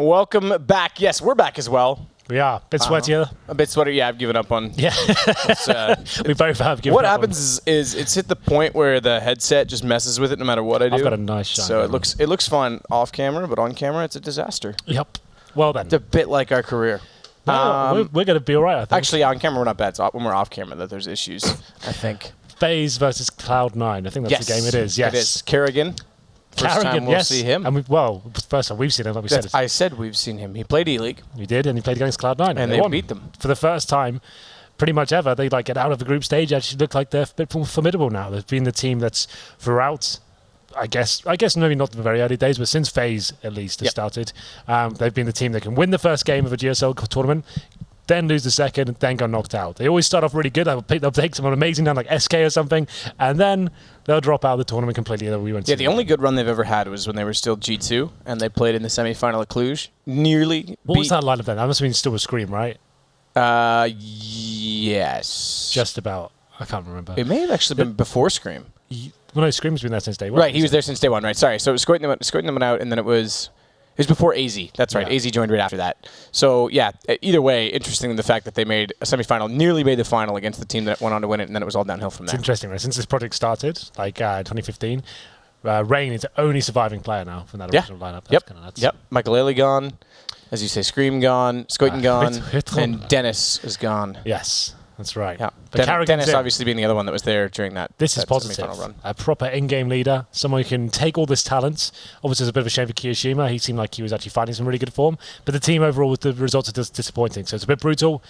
Welcome back. Yes, we're back as well. We are. A bit sweatier. A bit sweaty. Yeah, I've given up on. Yeah. We both have given what up. What happens is it's hit the point where the headset just messes with it no matter what I do. I've got a nice shine. So it looks fine off camera, but on camera it's a disaster. Yep. Well then. It's a bit like our career. No, we're going to be all right, I think. Actually, on camera we're not bad. It's when we're off camera that there's issues, I think. FaZe versus Cloud9. I think that's the game it is. Yes. It is. Kerrigan. First time we'll see him. And first time we've seen him, like we said. I said we've seen him. He played E-League. He did, and he played against Cloud9. And they beat them. For the first time, pretty much ever, they get out of the group stage. Actually look like they're a bit more formidable now. They've been the team that's throughout, I guess maybe not the very early days, but since FaZe at least has started, they've been the team that can win the first game of a GSL tournament, then lose the second, and then go knocked out. They always start off really good. They'll take someone amazing down like SK or something, and then they'll drop out of the tournament completely. The only good run they've ever had was when they were still G2, and they played in the semi-final at Cluj. What was that lineup then? That must have been still with Scream, right? Yes. Just about. I can't remember. It may have actually been before Scream. Well, no, Scream's been there since day one. Right, he was there since day one, right. Sorry, so it was Squirting them out, and then it was before AZ. That's right. Yeah. AZ joined right after that. So, yeah, either way, interesting the fact that they made a semifinal, nearly made the final against the team that went on to win it, and then it was all downhill from there. It's interesting, right? Since this project started, like 2015, Rain is the only surviving player now from that original lineup. That's kind of nuts. Yep. Michael Ailey gone. As you say, Scream gone. Squirting gone. And Dennis is gone. Yes. That's right. Yeah. Dennis obviously being the other one that was there during that. This is positive. Run. A proper in-game leader, someone who can take all this talent. Obviously, it's a bit of a shame for Kiyoshima. He seemed like he was actually finding some really good form. But the team overall, with the results, are just disappointing. So it's a bit brutal.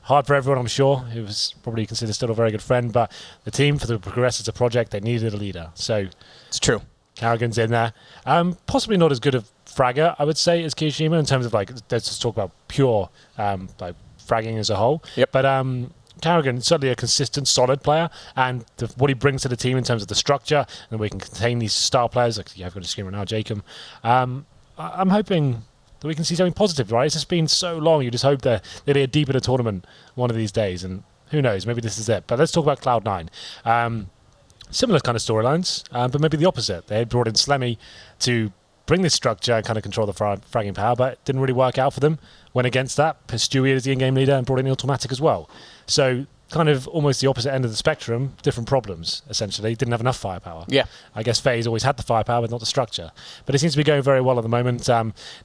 Hard for everyone, I'm sure. He was probably considered still a very good friend. But the team, for the progress as a project, they needed a leader. So it's true. Carrigan's in there. Possibly not as good a fragger, I would say, as Kiyoshima in terms of let's just talk about pure fragging as a whole. Yep. But Carrigan, certainly a consistent, solid player, and what he brings to the team in terms of the structure, and we can contain these star players, like I've got a screen right now, Jacob. I'm hoping that we can see something positive, right? It's just been so long. You just hope that they get deep in a tournament one of these days, and who knows, maybe this is it. But let's talk about Cloud9. Similar kind of storylines, but maybe the opposite. They brought in Slemmy to bring this structure and kind of control the fragging power, but it didn't really work out for them. Went against that, put Stewie as the in-game leader and brought in Automatic as well. So kind of almost the opposite end of the spectrum, different problems, essentially. Didn't have enough firepower. Yeah. I guess FaZe always had the firepower, but not the structure. But it seems to be going very well at the moment.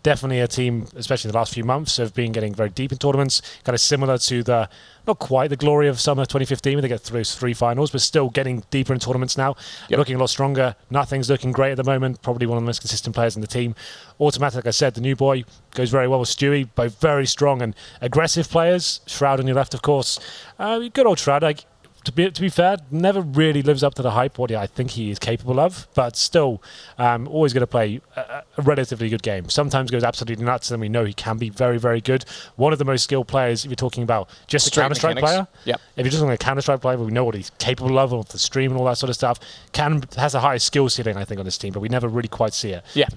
Definitely a team, especially in the last few months, have been getting very deep in tournaments, kind of similar to not quite the glory of summer 2015 when they get through those 3 finals, but still getting deeper in tournaments now. Yep. Looking a lot stronger. Nothing's looking great at the moment. Probably one of the most consistent players in the team. Automatic, like I said, the new boy, goes very well with Stewie. Both very strong and aggressive players. Shroud on your left, of course. Good old Shroud. To be fair, never really lives up to the hype what I think he is capable of, but still always going to play a relatively good game. Sometimes goes absolutely nuts, and we know he can be very, very good. One of the most skilled players, if you're talking about just a Counter-Strike player. Yep. If you're just looking at a Counter-Strike player, we know what he's capable of on the stream and all that sort of stuff. Has a high skill ceiling, I think, on this team, but we never really quite see it. Yeah.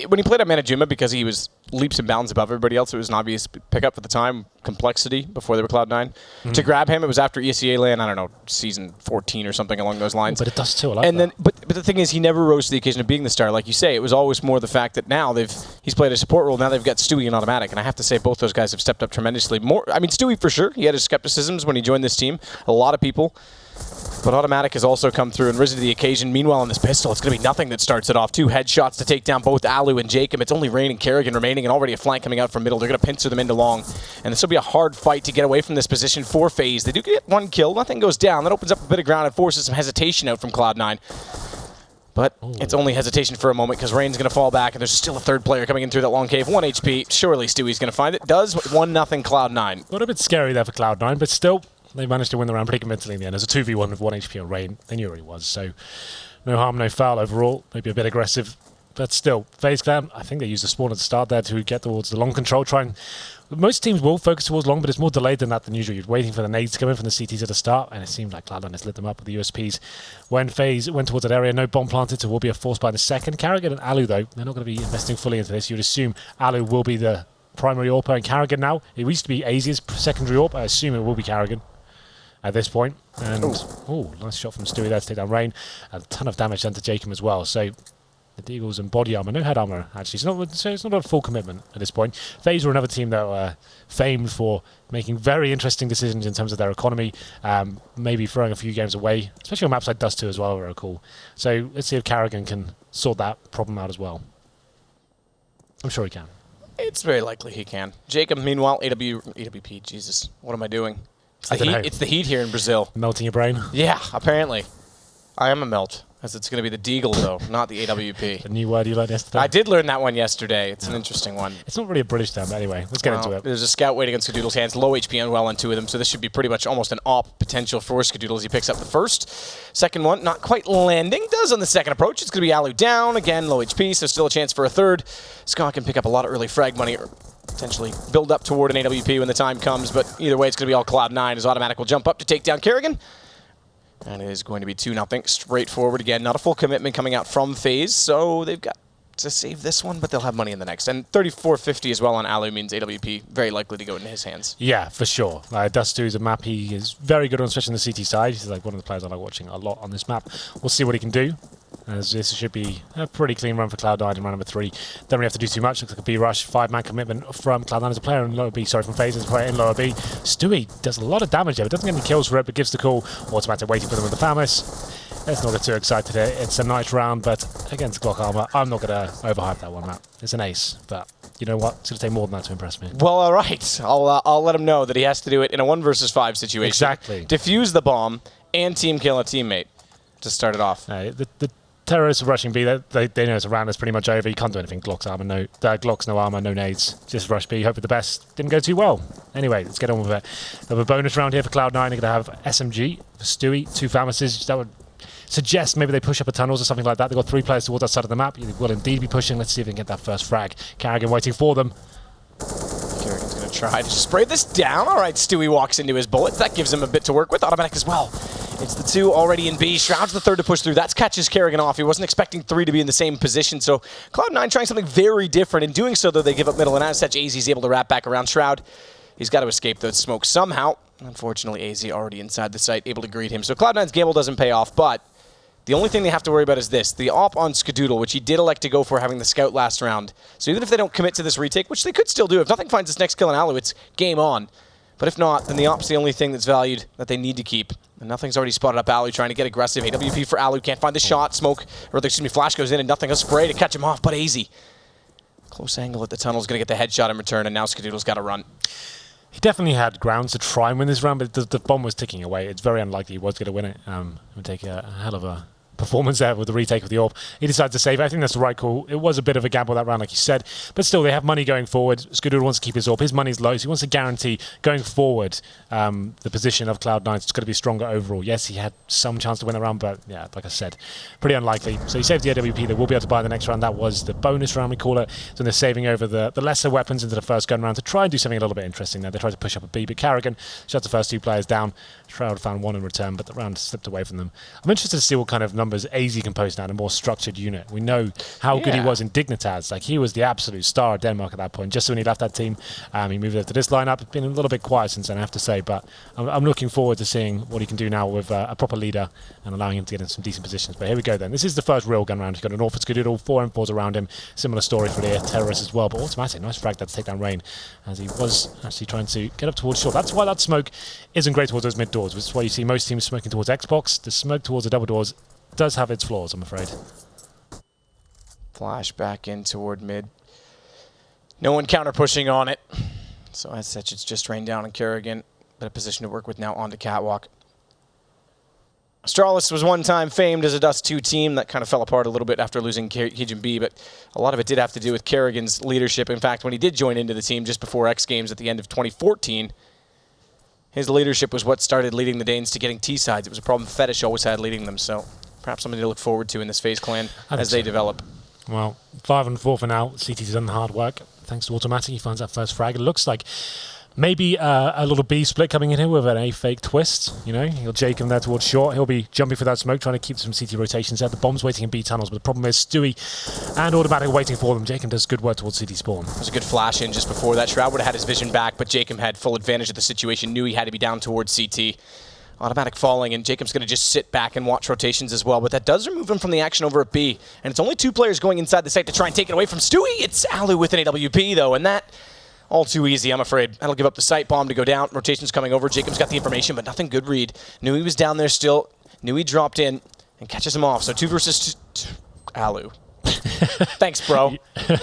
When he played at Manajuma, because he was leaps and bounds above everybody else, it was an obvious pickup at the time, complexity, before they were Cloud9. Mm-hmm. To grab him, it was after ESEA land, I don't know, season 14 or something along those lines. But it does too, I like that. But the thing is, he never rose to the occasion of being the star. Like you say, it was always more the fact that now he's played a support role, now they've got Stewie and Automatic, and I have to say both those guys have stepped up tremendously. Stewie for sure, he had his skepticisms when he joined this team, a lot of people. But Automatic has also come through and risen to the occasion. Meanwhile, on this pistol, it's going to be nothing that starts it off. 2 headshots to take down both Alu and Jacob. It's only Rain and Kerrigan remaining, and already a flank coming out from middle. They're going to pincer them into long. And this will be a hard fight to get away from this position for FaZe. They do get 1 kill. Nothing goes down. That opens up a bit of ground and forces some hesitation out from Cloud9. But it's only hesitation for a moment because Rain's going to fall back, and there's still a 3rd player coming in through that long cave. 1 HP. Surely Stewie's going to find it. Does 1-0 Cloud9. Got a bit scary there for Cloud9, but still, they managed to win the round pretty convincingly in the end. There's a 2v1 with 1 HP on Rain. They knew where he was, so no harm, no foul overall. Maybe a bit aggressive, but still. FaZe Clan, I think they used a spawn at the start there to get towards the long control. Most teams will focus towards long, but it's more delayed than that than usual. You're waiting for the nades to come in from the CTs at the start, and it seemed like Cloud9 has lit them up with the USPs. When FaZe went towards that area, no bomb planted, so will be a force by the second. Carrigan and Alu, though, they're not going to be investing fully into this. You'd assume Alu will be the primary AWP, and Carrigan now. It used to be AZ's secondary AWP. I assume it will be Carrigan at this point. And nice shot from Stewie there to take down Rain. A ton of damage done to Jacob as well. So the Deagles and body armor, no head armor actually. So it's not a full commitment at this point. FaZe were another team that were famed for making very interesting decisions in terms of their economy, maybe throwing a few games away, especially on maps like Dust2 as well, very cool. So let's see if Carrigan can sort that problem out as well. I'm sure he can. It's very likely he can. Jacob, meanwhile, AWP, Jesus, what am I doing? It's the heat here in Brazil. Melting your brain? Yeah, apparently. I am a melt. As it's going to be the Deagle, though, not the AWP. The new word you learned yesterday? I did learn that one yesterday. It's an interesting one. It's not really a British term, but anyway, let's get into it. There's a scout waiting on Skadoodle's hands. Low HP and well on two of them, so this should be pretty much almost an AWP potential for Skadoodle as he picks up the first. Second one, not quite landing. Does on the second approach. It's going to be Alu down. Again, low HP, so still a chance for a third. Scott can pick up a lot of early frag money, or potentially build up toward an AWP when the time comes, but either way, it's going to be all Cloud9 as Automatic will jump up to take down Kerrigan. And it is going to be 2-0, straightforward again. Not a full commitment coming out from FaZe, so they've got to save this one, but they'll have money in the next. And 34.50 as well on Alu means AWP very likely to go into his hands. Yeah, for sure. Dust2 is a map he is very good on, especially on the CT side. He's like one of the players I like watching a lot on this map. We'll see what he can do, as this should be a pretty clean run for Cloud9 in round number 3. Don't really have to do too much. Looks like a B rush, 5-man commitment from Cloud9 as a player in lower B. Sorry, from FaZe as a player in lower B. Stewie does a lot of damage there, but doesn't get any kills for it, but gives the call. Automatic waiting for them with the Famis. Let's not get too excited here. It's a nice round, but against Glock Armor, I'm not going to overhype that one, Matt. It's an ace, but you know what? It's going to take more than that to impress me. Well, all right. I'll let him know that he has to do it in a 1 versus 5 situation. Exactly. Defuse the bomb and team kill a teammate to start it off. The terrorists are rushing B. They know it's a round that's pretty much over. You can't do anything. Glocks no armor, no nades. Just rush B. Hope for the best. Didn't go too well. Anyway, let's get on with it. They have a bonus round here for Cloud9. They're going to have SMG for Stewie, 2 Famises. That would suggest maybe they push up a tunnels or something like that. They've got 3 players towards that side of the map. They will indeed be pushing. Let's see if they can get that first frag. Carrigan waiting for them. Kerrigan's going to try to spray this down. All right, Stewie walks into his bullets. That gives him a bit to work with. Automatic as well. It's the 2 already in B. Shroud's the 3rd to push through. That catches Kerrigan off. He wasn't expecting 3 to be in the same position. So Cloud9 trying something very different. In doing so, though, they give up middle. And as such, AZ's able to wrap back around Shroud. He's got to escape the smoke somehow. Unfortunately, AZ already inside the site, able to greet him. So Cloud9's gamble doesn't pay off, but the only thing they have to worry about is this. The AWP on Skadoodle, which he did elect to go for having the scout last round. So even if they don't commit to this retake, which they could still do, if nothing finds this next kill in Alu, it's game on. But if not, then the AWP's the only thing that's valued that they need to keep. And nothing's already spotted up Alu, trying to get aggressive. AWP for Alu, can't find the shot. Smoke, or excuse me, flash goes in and nothing. A spray to catch him off, but AZ. Close angle at the tunnel's going to get the headshot in return, and now Skadoodle's got to run. He definitely had grounds to try and win this round, but the bomb was ticking away. It's very unlikely he was going to win it. It would take a hell of a performance there with the retake of the AWP. He decided to save it. I think that's the right call. It was a bit of a gamble that round, like you said, but still, they have money going forward. Skadoodle wants to keep his AWP. His money's low, so he wants to guarantee going forward the position of Cloud9 is going to be stronger overall. Yes, he had some chance to win the round, but yeah, like I said, pretty unlikely. So he saved the AWP. They will be able to buy the next round. That was the bonus round, we call it. So they're saving over the lesser weapons into the first gun round to try and do something a little bit interesting there. They tried to push up a B, but Carrigan shut the first 2 players down. Shroud found 1 in return, but the round slipped away from them. I'm interested to see what kind of numbers AZ can post now in a more structured unit. We know how good he was in Dignitas. Like, he was the absolute star of Denmark at that point. Just when he left that team, he moved over to this lineup. It's been a little bit quiet since then, I have to say, but I'm looking forward to seeing what he can do now with a proper leader and allowing him to get in some decent positions. But here we go then. This is the first real gun round. He's got an Orphan Skadoodle, 4 M4s around him. Similar story for the terrorists as well, but Automatic, nice frag there to take down Rain, as he was actually trying to get up towards short. That's why that smoke isn't great towards those mid doors, which is why you see most teams smoking towards Xbox. The smoke towards the double doors does have its flaws, I'm afraid. Flash back in toward mid. No one counter pushing on it. So as such, it's just rained down on Kerrigan. But a position to work with now onto Catwalk. Astralis was one time famed as a Dust2 team that kind of fell apart a little bit after losing Cajun B, but a lot of it did have to do with Kerrigan's leadership. In fact, when he did join into the team just before X Games at the end of 2014, his leadership was what started leading the Danes to getting T-sides. It was a problem Fetish always had leading them, so perhaps something to look forward to in this FaZe clan as they develop. Well, 5 and 4 for now. CT's done the hard work. Thanks to Automatic, he finds that first frag. It looks like maybe a little B split coming in here with an A fake twist. You know, he'll Jake him there towards short. He'll be jumping for that smoke, trying to keep some CT rotations there. The bomb's waiting in B tunnels, but the problem is Stewie and Automatic waiting for them. Jacob does good work towards CT spawn. It was a good flash in just before that. Shroud would have had his vision back, but Jacob had full advantage of the situation, knew he had to be down towards CT. Automatic falling, and Jacob's going to just sit back and watch rotations as well, but that does remove him from the action over at B. And it's only 2 players going inside the site to try and take it away from Stewie. It's Alu with an AWP, though, and that all too easy, I'm afraid. That'll give up the site bomb to go down. Rotation's coming over. Jacob's got the information, but nothing good read. Knew he was down there still. Knew he dropped in and catches him off. So 2 versus 2. Alu. Thanks, bro.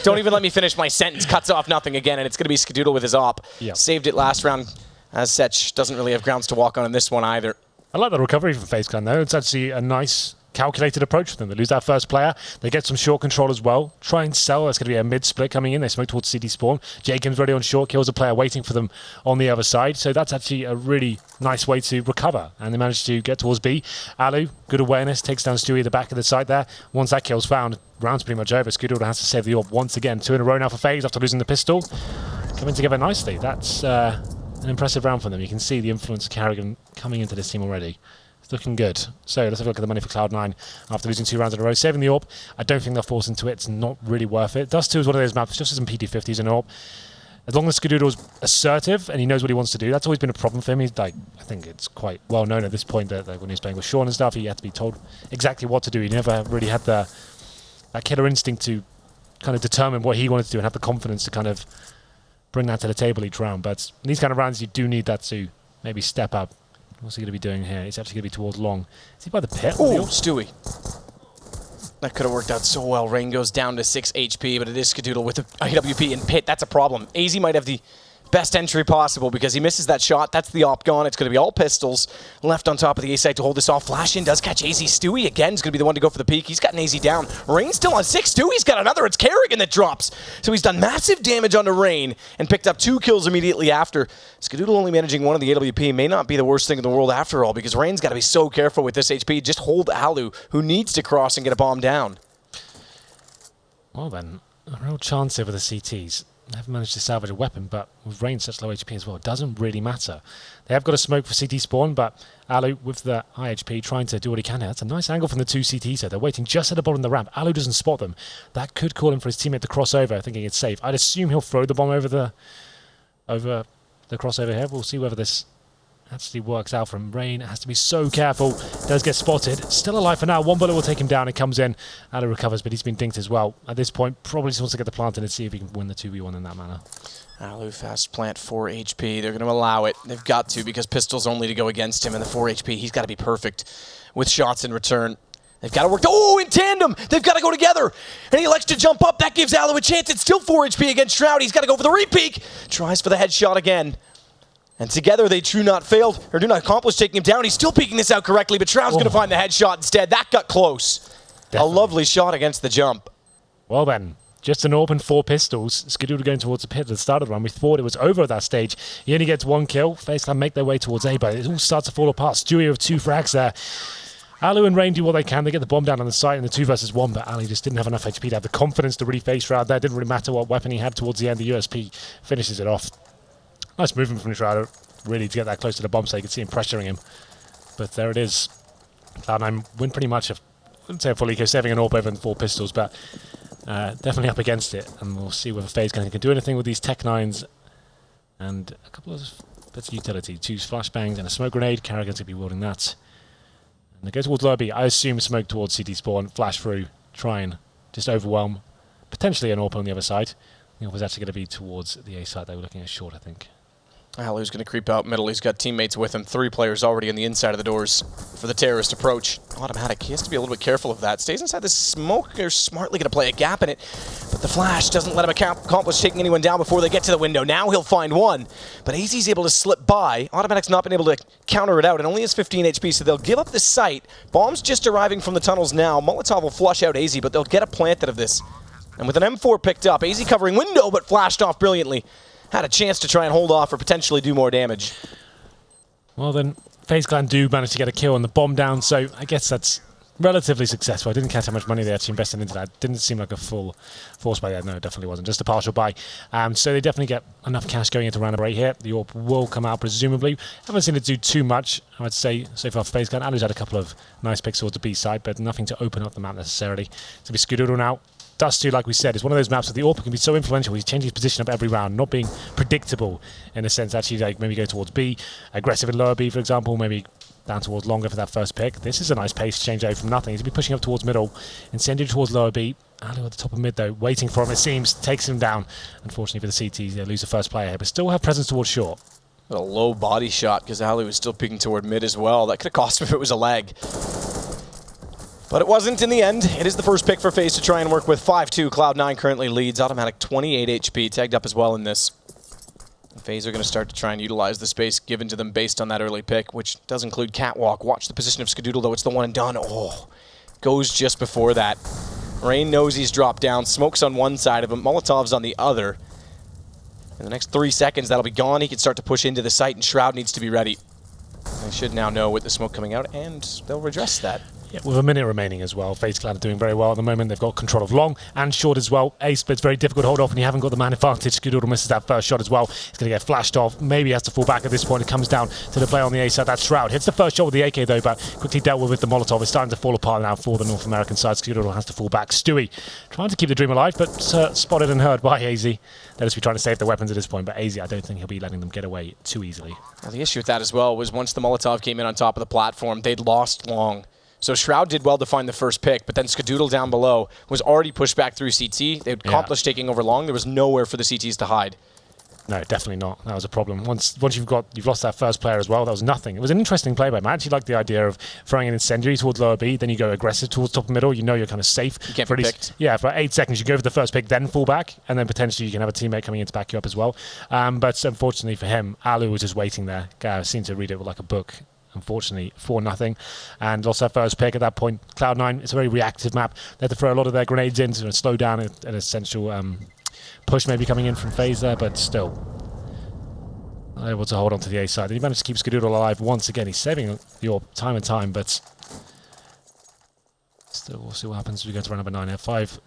Don't even let me finish my sentence. Cuts off nothing again, and it's going to be Skadoodle with his op. Yep. Saved it last round. As such, doesn't really have grounds to walk on in this one either. I like the recovery from FaZe Clan, though. It's actually a nice, calculated approach for them. They lose that first player. They get some short control as well. Try and sell. That's going to be a mid-split coming in. They smoke towards CD spawn. Jacob's ready on short. Kills a player waiting for them on the other side. So that's actually a really nice way to recover. And they managed to get towards B. Alu, good awareness, takes down Stewie at the back of the site there. Once that kill's found, round's pretty much over. Skadoodle has to save the orb once again. 2 in a row now for FaZe after losing the pistol. Coming together nicely. That's an impressive round for them. You can see the influence of Carrigan coming into this team already. It's looking good. So let's have a look at the money for Cloud9 after losing 2 rounds in a row. Saving the orb, I don't think they'll force into it. It's not really worth it. Dust2 is one of those maps, just as some PD50s in orb. As long as Skadoodle's assertive and he knows what he wants to do, that's always been a problem for him. He's like, I think it's quite well known at this point that when he was playing with Sean and stuff, he had to be told exactly what to do. He never really had that killer instinct to kind of determine what he wanted to do and have the confidence to kind of bring that to the table each round. But in these kind of rounds, you do need that to maybe step up. What's he going to be doing here? He's actually going to be towards long. Is he by the pit? Oh, Stewie. That could have worked out so well. Rain goes down to 6 HP, but it is Skadoodle with the AWP and pit. That's a problem. AZ might have the best entry possible because he misses that shot. That's the op gone. It's going to be all pistols left on top of the A site to hold this off. Flash in does catch AZ. Stewie again is going to be the one to go for the peak. He's got an AZ down. Rain still on 6. Stewie's got another. It's Kerrigan that drops. So he's done massive damage onto Rain and picked up 2 kills immediately after. Skadoodle only managing 1 of the AWP may not be the worst thing in the world after all because Rain's got to be so careful with this HP. Just hold Alu, who needs to cross and get a bomb down. Well then, a real chance here with the CTs. They haven't managed to salvage a weapon, but with Rain such low HP as well, it doesn't really matter. They have got a smoke for CT spawn, but Alu with the high HP trying to do what he can here. That's a nice angle from the 2 CTs here. They're waiting just at the bottom of the ramp. Alu doesn't spot them. That could call him for his teammate to cross over, thinking it's safe. I'd assume he'll throw the bomb over the crossover here. We'll see whether this actually works out for him. Rain has to be so careful. Does get spotted. Still alive for now. 1 bullet will take him down. It comes in. Alu recovers, but he's been dinked as well. At this point, probably just wants to get the plant in and see if he can win the 2v1 in that manner. Alu fast plant 4 HP. They're going to allow it. They've got to because pistol's only to go against him and the 4 HP. He's got to be perfect with shots in return. They've got to work. Oh, in tandem. They've got to go together. And he elects to jump up. That gives Alu a chance. It's still 4 HP against Shroud. He's got to go for the repeak. Tries for the headshot again. And together they do not accomplish taking him down. He's still peeking this out correctly, but Shroud's going to find the headshot instead. That got close. Definitely. A lovely shot against the jump. Well then, just an open 4 pistols. Skadoodle going towards the pit at the start of the run. We thought it was over at that stage. He only gets 1 kill. FaZe Clan make their way towards A, but it all starts to fall apart. Stewie with 2 frags there. Alu and Rain do what they can. They get the bomb down on the site in the 2 versus 1, but Alu just didn't have enough HP to have the confidence to really face Shroud there. Didn't really matter what weapon he had towards the end. The USP finishes it off. Nice movement from Shroud, really, to get that close to the bomb so you can see him pressuring him. But there it is. Cloud9 win pretty much, I wouldn't say a full eco, saving an AWP over than 4 pistols, but definitely up against it. And we'll see whether FaZe can do anything with these Tech 9s. And a couple of bits of utility. 2 flashbangs and a smoke grenade. Carrigan's going to be wielding that. And they go towards lobby. I assume smoke towards CT spawn, flash through, try and just overwhelm. Potentially an AWP on the other side. The AWP was actually going to be towards the A side. They were looking at short, I think. Alu's going to creep out middle. He's got teammates with him. 3 players already on the inside of the doors for the terrorist approach. Automatic. He has to be a little bit careful of that. Stays inside the smoke. They're smartly going to play a gap in it. But the flash doesn't let him accomplish taking anyone down before they get to the window. Now he'll find one. But AZ's able to slip by. Automatic's not been able to counter it out. It only has 15 HP, so they'll give up the site. Bomb's just arriving from the tunnels now. Molotov will flush out AZ, but they'll get a planted of this. And with an M4 picked up, AZ covering window, but flashed off brilliantly. Had a chance to try and hold off or potentially do more damage. Well then, FaZe Clan do manage to get a kill on the bomb down, so I guess that's relatively successful. I didn't catch how much money they actually invested into that. Didn't seem like a full force buy there. No, it definitely wasn't. Just a partial buy. So they definitely get enough cash going into round number 8 here. The AWP will come out, presumably. Haven't seen it do too much, I would say, so far for FaZe Clan. Alu's had a couple of nice picks towards the B side, but nothing to open up the map necessarily. So we Skadoodle now. Dust2, like we said, is one of those maps that the AWP can be so influential. He's changing his position up every round, not being predictable in a sense. Actually, like maybe go towards B, aggressive in lower B, for example, maybe down towards longer for that first pick. This is a nice pace change over from nothing. He's been pushing up towards middle. Incendiary towards lower B. Alu at the top of mid though, waiting for him it seems, takes him down. Unfortunately for the CTs, they lose the first player here, but still have presence towards short. A low body shot because Alu was still peeking toward mid as well. That could have cost him if it was a lag. But it wasn't in the end. It is the first pick for FaZe to try and work with 5-2. Cloud9 currently leads. Automatic 28 HP, tagged up as well in this. FaZe are going to start to try and utilize the space given to them based on that early pick, which does include Catwalk. Watch the position of Skadoodle, though. It's the one and done. Oh, goes just before that. Rain knows he's dropped down. Smoke's on one side of him. Molotov's on the other. In the next 3 seconds, that'll be gone. He can start to push into the site, and Shroud needs to be ready. They should now know with the smoke coming out, and they'll redress that. Yeah, with a minute remaining as well. FaZe Clan are doing very well at the moment. They've got control of long and short as well. A-split's very difficult to hold off when you haven't got the man advantage. Skadoodle misses that first shot as well. He's going to get flashed off. Maybe he has to fall back at this point. It comes down to the play on the A side. That's Shroud. Hits the first shot with the AK though, but quickly dealt with the Molotov. It's starting to fall apart now for the North American side. Skadoodle has to fall back. Stewie trying to keep the dream alive, but spotted and heard by AZ. They'll just be trying to save their weapons at this point, but AZ, I don't think he'll be letting them get away too easily. Well, the issue with that as well was once the Molotov came in on top of the platform, they'd lost long. So Shroud did well to find the first pick, but then Skadoodle down below was already pushed back through CT. They'd accomplished taking over long. There was nowhere for the CTs to hide. No, definitely not. That was a problem. Once you've lost that first player as well, that was nothing. It was an interesting play by him. I actually like the idea of throwing an incendiary towards lower B, then you go aggressive towards top of middle. You know you're kind of safe. You can't be picked. Yeah, for 8 seconds you go for the first pick, then fall back, and then potentially you can have a teammate coming in to back you up as well. But unfortunately for him, Alu was just waiting there. Seemed to read it like a book. Unfortunately, 4-0, and lost their first pick at that point. Cloud9, it's a very reactive map. They had to throw a lot of their grenades in to slow down an essential push maybe coming in from FaZe there, but still not able to hold on to the A side. And he managed to keep Skadoodle alive once again. He's saving your time and time, but still we'll see what happens as we go to round number 9 here. 5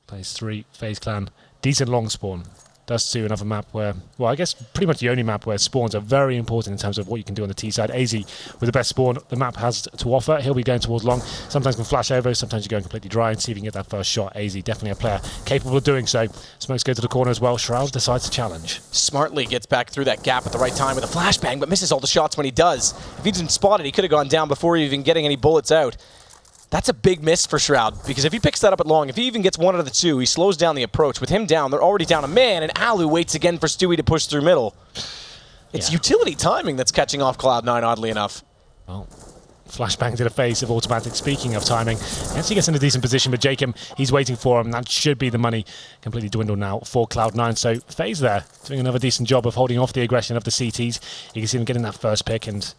plays 3, FaZe Clan. Decent long spawn. Dust2, another map where, well, I guess pretty much the only map where spawns are very important in terms of what you can do on the T side. AZ with the best spawn the map has to offer. He'll be going towards long. Sometimes can flash over, sometimes you're going completely dry and see if you can get that first shot. AZ, definitely a player capable of doing so. Smokes go to the corner as well. Shroud decides to challenge. Smartly gets back through that gap at the right time with a flashbang, but misses all the shots when he does. If he didn't spot it, he could have gone down before even getting any bullets out. That's a big miss for Shroud, because if he picks that up at long, if he even gets one out of the two, he slows down the approach. With him down, they're already down a man, and Alu waits again for Stewie to push through middle. It's utility timing that's catching off Cloud9, oddly enough. Well, flashbang to the face of automatic. Speaking of timing, he gets in a decent position, but Jacob, he's waiting for him. That should be the money. Completely dwindled now for Cloud9. So FaZe there, doing another decent job of holding off the aggression of the CTs. You can see them getting that first pick, and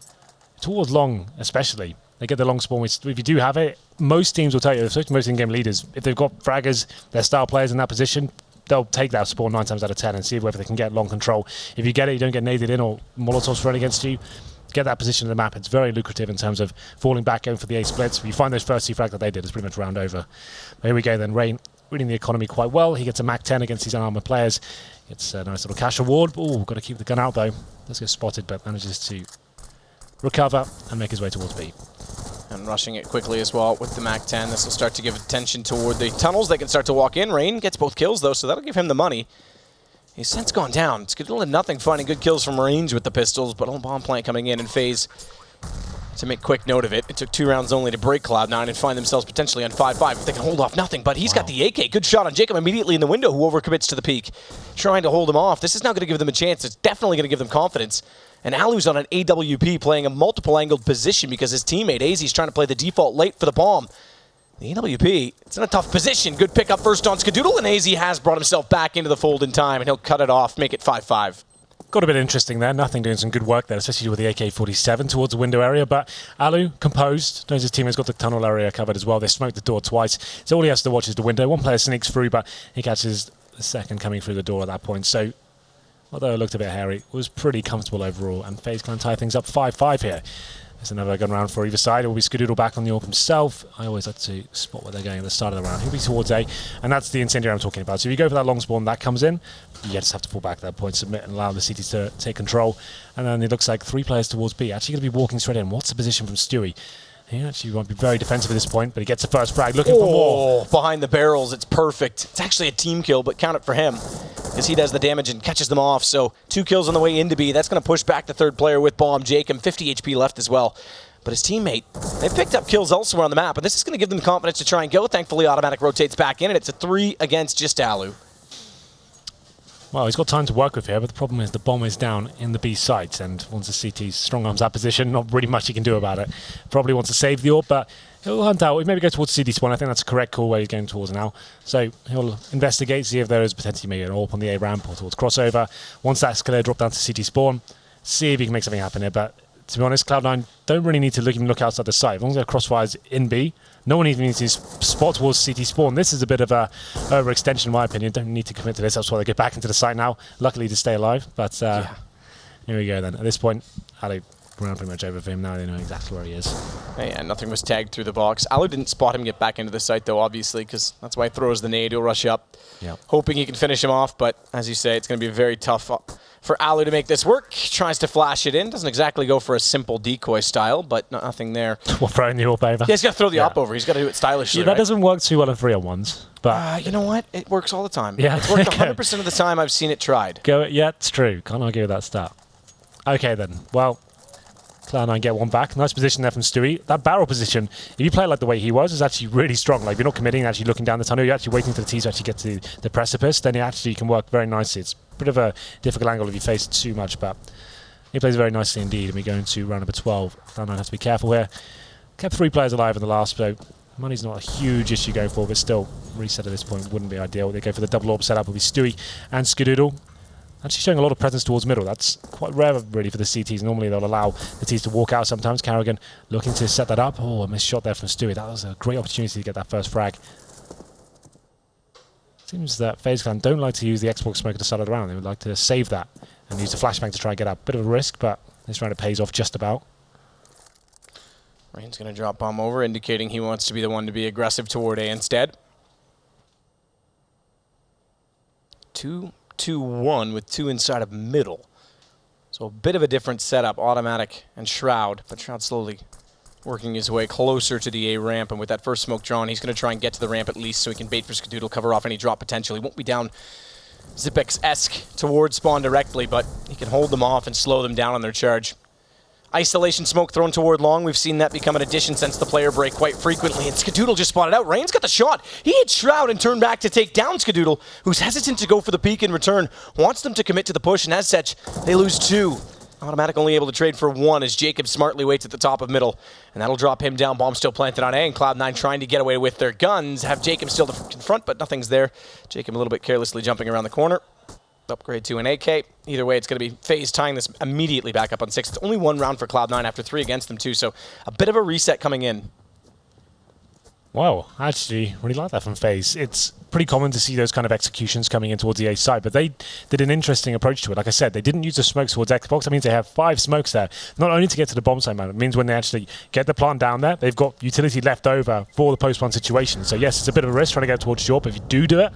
towards long especially. They get the long spawn, which if you do have it, most teams will tell you, especially most in-game leaders, if they've got fraggers, their star players in that position, they'll take that spawn 9 times out of 10 and see whether they can get long control. If you get it, you don't get naded in or Molotovs thrown against you, get that position in the map. It's very lucrative in terms of falling back, going for the A splits. If you find those first 2 frags that they did, it's pretty much round over. But here we go then, Rain reading the economy quite well. He gets a Mac 10 against these unarmored players. It's a nice little cash reward. Oh, got to keep the gun out though. Does get spotted, but manages to recover and make his way towards B. And rushing it quickly as well with the Mac 10. This will start to give attention toward the tunnels. They can start to walk in. Rain gets both kills, though, so that'll give him the money. His scent's gone down. Skadoodle had nothing finding good kills from range with the pistols, but on bomb plant coming in and FaZe to make quick note of it. It took 2 rounds only to break Cloud9 and find themselves potentially on 5-5 if they can hold off nothing, but he's got the AK. Good shot on Jacob immediately in the window, who overcommits to the peak. Trying to hold him off. This is not going to give them a chance. It's definitely going to give them confidence. And Alu's on an AWP playing a multiple-angled position because his teammate AZ's trying to play the default late for the bomb. The AWP, it's in a tough position. Good pick up first on Skadoodle, and AZ has brought himself back into the fold in time, and he'll cut it off, make it 5-5. Got a bit interesting there. Nothing doing some good work there, especially with the AK-47 towards the window area. But Alu, composed, knows his teammate's got the tunnel area covered as well. They smoked the door twice. So all he has to watch is the window. One player sneaks through, but he catches the second coming through the door at that point. So although it looked a bit hairy, it was pretty comfortable overall, and FaZe can tie things up 5-5 here. There's another gun round for either side. It will be Skadoodle back on the AWP himself. I always like to spot where they're going at the start of the round. He'll be towards A, and that's the incendiary I'm talking about. So if you go for that long spawn, that comes in, you just have to fall back at that point, submit, and allow the CTs to take control. And then it looks like 3 players towards B. Actually going to be walking straight in. What's the position from Stewie? He actually won't be very defensive at this point, but he gets the first frag, looking for more. Behind the barrels, it's perfect. It's actually a team kill, but count it for him. as he does the damage and catches them off. So 2 kills on the way into B. That's going to push back the third player with Bomb. Jacob, 50 HP left as well. But his teammate, they picked up kills elsewhere on the map, and this is going to give them confidence to try and go. Thankfully, Automatic rotates back in, and it's a 3 against just Alu. Well, he's got time to work with here, but the problem is the bomb is down in the B site, and once the CT's strong arms that position, not really much he can do about it. Probably wants to save the AWP, but he'll hunt out. He'll maybe go towards CD spawn. I think that's a correct call where he's going towards now. So he'll investigate, see if there is potentially maybe an AWP on the A ramp or towards crossover. Once that's clear, drop down to CD spawn, see if he can make something happen here. But to be honest, Cloud9 don't really need to even look outside the site. As long as their crossfires in B, no one even needs to spot towards CT spawn. This is a bit of a overextension in my opinion. Don't need to commit to this. That's why they get back into the site now. Luckily to stay alive. But here we go then. At this point, Ali, we're pretty much over for him now. They know exactly where he is. Yeah, nothing was tagged through the box. Alu didn't spot him get back into the site though, obviously, because that's why he throws the nade. He'll rush up, hoping he can finish him off. But as you say, it's going to be very tough for Alu to make this work. He tries to flash it in. Doesn't exactly go for a simple decoy style, but nothing there. We're throwing the AWP over. Yeah, he's got to throw the AWP over. He's got to do it stylishly. Yeah, that doesn't work too well in 3-on-1s. But you know what? It works all the time. Yeah. It's worked 100% of the time I've seen it tried. Yeah, it's true. Can't argue with that stat. Okay then. Well, Cloud9 get one back. Nice position there from Stewie. That barrel position, if you play like the way he was, is actually really strong. Like, if you're not committing, actually looking down the tunnel, you're actually waiting for the T to actually get to the precipice, then it actually can work very nicely. It's a bit of a difficult angle if you face it too much, but he plays very nicely indeed. And we go into round number 12. Cloud9 has to be careful here. Kept 3 players alive in the last, so money's not a huge issue going forward, but still, reset at this point wouldn't be ideal. They go for the double AWP setup. Will be Stewie and Skadoodle. Actually showing a lot of presence towards middle. That's quite rare, really, for the CTs. Normally, they'll allow the Ts to walk out sometimes. Kerrigan looking to set that up. Oh, a missed shot there from Stewie. That was a great opportunity to get that first frag. Seems that FaZe Clan don't like to use the Xbox smoker to start it around. They would like to save that and use the flashbang to try and get up. Bit of a risk, but this round it pays off just about. Rain's going to drop bomb over, indicating he wants to be the one to be aggressive toward A instead. 2-2-1 with 2 inside of middle. So a bit of a different setup, Automatic and Shroud, but Shroud slowly working his way closer to the A ramp, and with that first smoke drawn, he's going to try and get to the ramp at least so he can bait for Skadoodle, cover off any drop potential. He won't be down Zipex-esque towards spawn directly, but he can hold them off and slow them down on their charge. Isolation smoke thrown toward long. We've seen that become an addition since the player break quite frequently, and Skadoodle just spotted out. Rain's got the shot. He hit Shroud and turned back to take down Skadoodle, who's hesitant to go for the peek in return, wants them to commit to the push, and as such, they lose 2. Automatic only able to trade for 1 as Jacob smartly waits at the top of middle, and that'll drop him down. Bomb still planted on A, and Cloud9 trying to get away with their guns. Have Jacob still to confront, but nothing's there. Jacob a little bit carelessly jumping around the corner. Upgrade to an AK. Either way, it's going to be FaZe tying this immediately back up on 6. It's only 1 round for Cloud9 after 3 against them too, so a bit of a reset coming in. Wow, I actually really like that from FaZe. It's pretty common to see those kind of executions coming in towards the A side, but they did an interesting approach to it. Like I said, they didn't use the smokes towards Xbox. That means they have 5 smokes there, not only to get to the bomb site, man. It means when they actually get the plant down there, they've got utility left over for the post-plant situation. So yes, it's a bit of a risk trying to get towards short, but if you do it,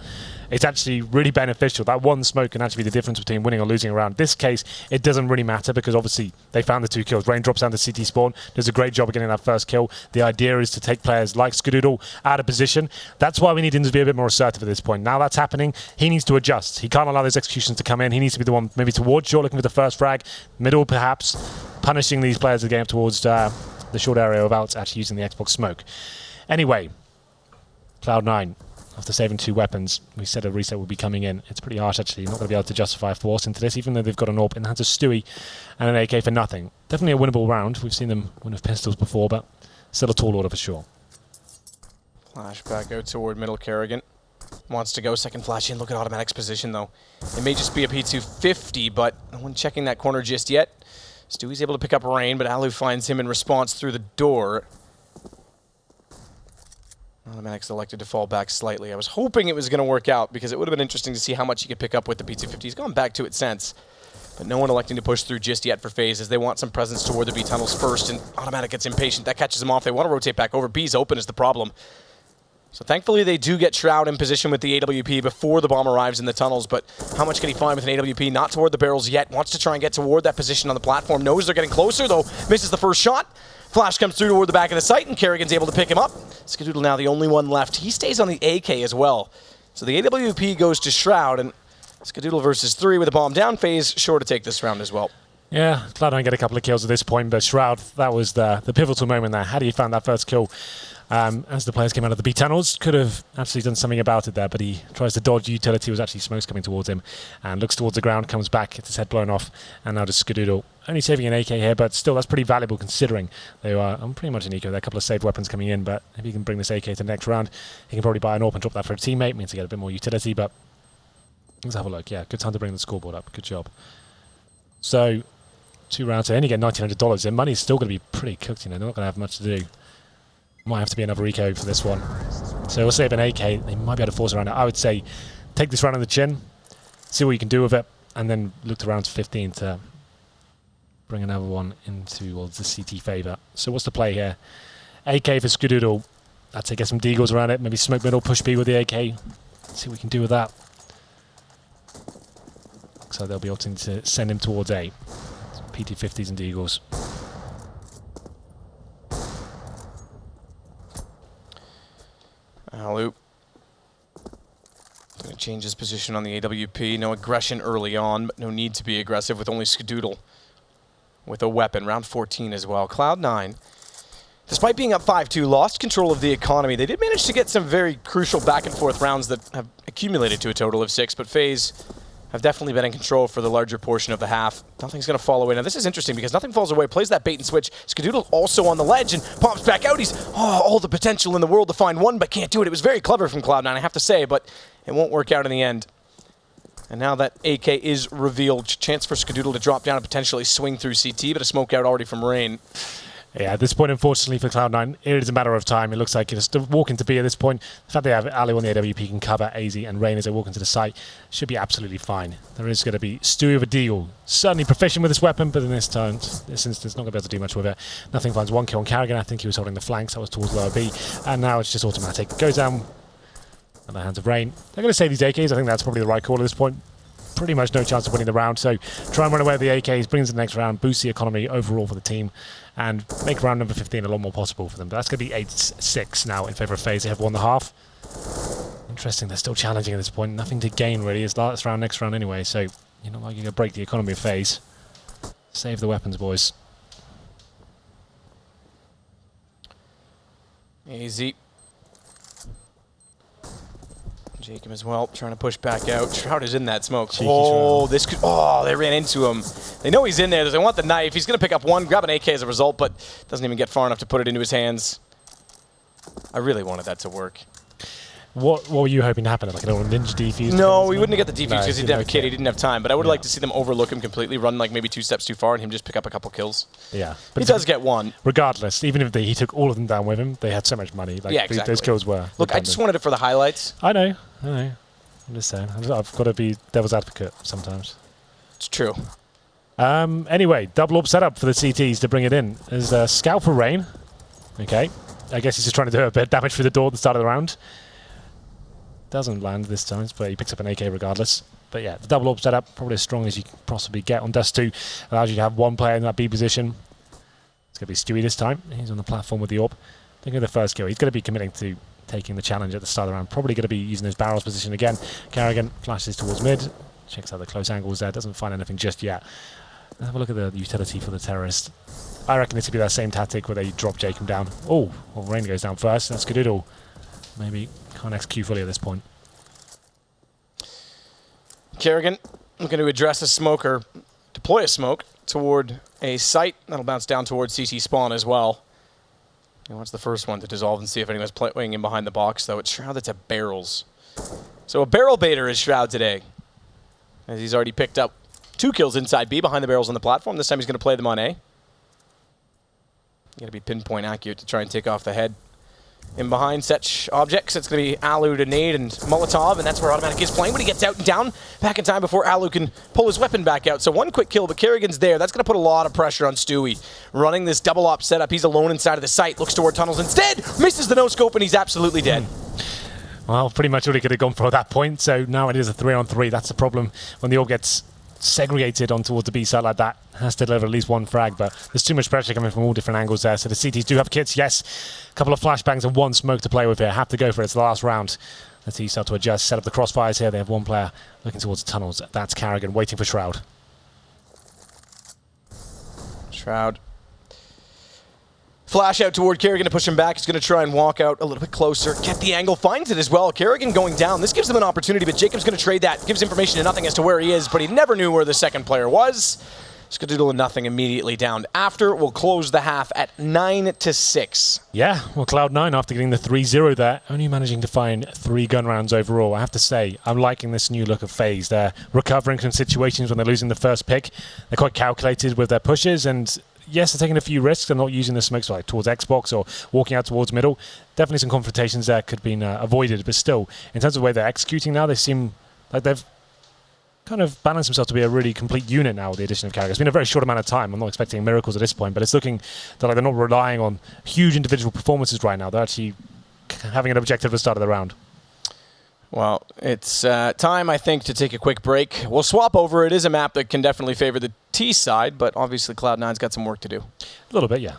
it's actually really beneficial. That 1 smoke can actually be the difference between winning or losing a round. In this case, it doesn't really matter because obviously they found the 2 kills. Rain drops down to CT spawn, does a great job of getting that first kill. The idea is to take players like Skadoodle out of position. That's why we need him to be a bit more assertive at this point. Now that's happening, he needs to adjust. He can't allow those executions to come in. He needs to be the one maybe towards short, looking for the first frag, middle perhaps, punishing these players to get up towards the short area without actually using the Xbox smoke. Anyway, Cloud9. After saving 2 weapons, we said a reset would be coming in. It's pretty harsh, actually. You're not going to be able to justify force into this, even though they've got an AWP in the hands of Stewie and an AK for nothing. Definitely a winnable round. We've seen them win with pistols before, but still a tall order for sure. Flashback out toward middle. Kerrigan wants to go. Second flash in. Look at Automatic's position, though. It may just be a P250, but no one checking that corner just yet. Stewie's able to pick up Rain, but Alu finds him in response through the door. Automatic's elected to fall back slightly. I was hoping it was going to work out because it would have been interesting to see how much he could pick up with the P250. He's gone back to it since, but no one electing to push through just yet for FaZe as they want some presence toward the B tunnels first, and Automatic gets impatient. That catches him off. They want to rotate back over. B's open is the problem. So thankfully they do get Shroud in position with the AWP before the bomb arrives in the tunnels, but how much can he find with an AWP? Not toward the barrels yet. Wants to try and get toward that position on the platform. Knows they're getting closer, though. Misses the first shot. Flash comes through toward the back of the site, and Kerrigan's able to pick him up. Skadoodle now the only one left. He stays on the AK as well. So the AWP goes to Shroud, and Skadoodle versus 3 with a bomb down. FaZe sure to take this round as well. Yeah, Cloud9 get a couple of kills at this point, but Shroud, that was the pivotal moment there. Had he found that first kill as the players came out of the B tunnels, could have actually done something about it there, but he tries to dodge utility. Was actually smokes coming towards him, and looks towards the ground, comes back, gets his head blown off, and now just Skadoodle. Only saving an AK here, but still, that's pretty valuable considering they are pretty much an eco. There are a couple of saved weapons coming in, but if he can bring this AK to the next round, he can probably buy an AWP and drop that for a teammate. Means to get a bit more utility, but let's have a look. Yeah, good time to bring the scoreboard up. Good job. So, 2 rounds, they only get $1,900. Their money's still going to be pretty cooked, you know. They're not going to have much to do. Might have to be another eco for this one. So we'll save an AK. They might be able to force around it. I would say take this round on the chin, see what you can do with it, and then look to round 15 to bring another one into towards the CT favour. So what's the play here? AK for Skadoodle. I'd say get some deagles around it. Maybe smoke middle, push B with the AK. See what we can do with that. So they'll be opting to send him towards A. PT50s and deagles. Alu going to change his position on the AWP. No aggression early on, but no need to be aggressive with only Skadoodle with a weapon. Round 14 as well. Cloud9, despite being up 5-2, lost control of the economy. They did manage to get some very crucial back and forth rounds that have accumulated to a total of 6, but FaZe have definitely been in control for the larger portion of the half. Nothing's going to fall away. Now, this is interesting because nothing falls away. Plays that bait and switch. Skadoodle also on the ledge and pops back out. He's all the potential in the world to find one, but can't do it. It was very clever from Cloud9, I have to say, but it won't work out in the end. And now that AK is revealed, chance for Skadoodle to drop down and potentially swing through CT, but a smoke out already from Rain. Yeah, at this point, unfortunately for Cloud9, it is a matter of time. It looks like it's walking to B at this point. The fact they have Alu on the AWP can cover AZ and Rain as they walk into the site should be absolutely fine. There is going to be Stewie with a deal. Certainly proficient with this weapon, but in this instance, not going to be able to do much with it. Nothing finds one kill on Carrigan. I think he was holding the flanks. That was towards lower B. And now it's just automatic. Goes down at the hands of Rain. They're going to save these AKs. I think that's probably the right call at this point. Pretty much no chance of winning the round, so try and run away with the AKs, brings the next round, boosts the economy overall for the team, and make round number 15 a lot more possible for them. But that's going to be 8-6 now in favour of FaZe. They have won the half. Interesting, they're still challenging at this point. Nothing to gain, really. It's last round, next round anyway, so you're not like you're going to break the economy of FaZe. Save the weapons, boys. AZ. Jacob as well, trying to push back out. Shroud is in that smoke. This could. Oh, they ran into him. They know he's in there. They want the knife. He's going to pick up one, grab an AK as a result, but doesn't even get far enough to put it into his hands. I really wanted that to work. What were you hoping to happen? Like a little ninja defuse? No, he wouldn't get the defuse because he didn't have a kid. Okay. He didn't have time. But I would like to see them overlook him completely, run like maybe 2 steps too far, and him just pick up a couple kills. Yeah. But he does get one. Regardless, even if he took all of them down with him, they had so much money. Like, yeah, exactly. Those kills were. Look, I just wanted it for the highlights. I know. I'm just saying. I've got to be devil's advocate sometimes. It's true. Anyway, double AWP setup for the CTs to bring it in. There's a scout for Rain. Okay. I guess he's just trying to do a bit of damage through the door at the start of the round. Doesn't land this time, but he picks up an AK regardless. But yeah, the double AWP setup, probably as strong as you can possibly get on Dust2. Allows you to have one player in that B position. It's going to be Stewie this time. He's on the platform with the AWP. Think of the first kill. He's going to be committing to taking the challenge at the start of the round. Probably going to be using his barrels position again. Carrigan flashes towards mid. Checks out the close angles there. Doesn't find anything just yet. Let's have a look at the utility for the terrorist. I reckon it's going to be that same tactic where they drop Jacob down. Oh, well, Rain goes down first. That's Skadoodle. Maybe can't execute fully at this point. Carrigan looking to address a smoker, deploy a smoke toward a site. That'll bounce down towards CT spawn as well. He wants the first one to dissolve and see if anyone's playing in behind the box, though. It's Shroud that's at barrels. So a barrel baiter is Shroud today, as he's already picked up 2 kills inside B behind the barrels on the platform. This time he's going to play them on A. Got to be pinpoint accurate to try and take off the head. In behind such objects, it's going to be Alu to nade and Molotov, and that's where Automatic is playing, but he gets out and down back in time before Alu can pull his weapon back out. So one quick kill, but Carrigan's there. That's going to put a lot of pressure on Stewie. Running this double op setup, he's alone inside of the site, looks toward tunnels instead, misses the no-scope, and he's absolutely dead. Well, pretty much all he could have gone for at that point, so now it is a 3-on-3. That's the problem when the all gets segregated on towards the B side like that. Has to deliver at least one frag, but there's too much pressure coming from all different angles there. So the CTs do have kits, yes. A couple of flashbangs and one smoke to play with here. Have to go for it. It's the last round. The T start to adjust, set up the crossfires here. They have one player looking towards the tunnels. That's Carrigan waiting for Shroud. Shroud. Flash out toward Kerrigan to push him back. He's going to try and walk out a little bit closer. Get the angle, finds it as well. Kerrigan going down. This gives them an opportunity, but Jacob's going to trade that. Gives information to nothing as to where he is, but he never knew where the second player was. Skadoodle and nothing immediately down. After, we'll close the half at 9-6. Yeah, well, Cloud9, after getting the 3-0 there, only managing to find 3 gun rounds overall. I have to say, I'm liking this new look of FaZe. They're recovering from situations when they're losing the first pick. They're quite calculated with their pushes, and yes, they're taking a few risks. They're not using the smokes like towards Xbox or walking out towards middle. Definitely some confrontations there could have been avoided, but still, in terms of the way they're executing now, they seem like they've kind of balanced themselves to be a really complete unit now with the addition of Carrigan. It's been a very short amount of time. I'm not expecting miracles at this point, but it's looking that like they're not relying on huge individual performances right now. They're actually having an objective at the start of the round. Well, it's time, I think, to take a quick break. We'll swap over. It is a map that can definitely favor the T side, but obviously Cloud9's got some work to do. A little bit, yeah.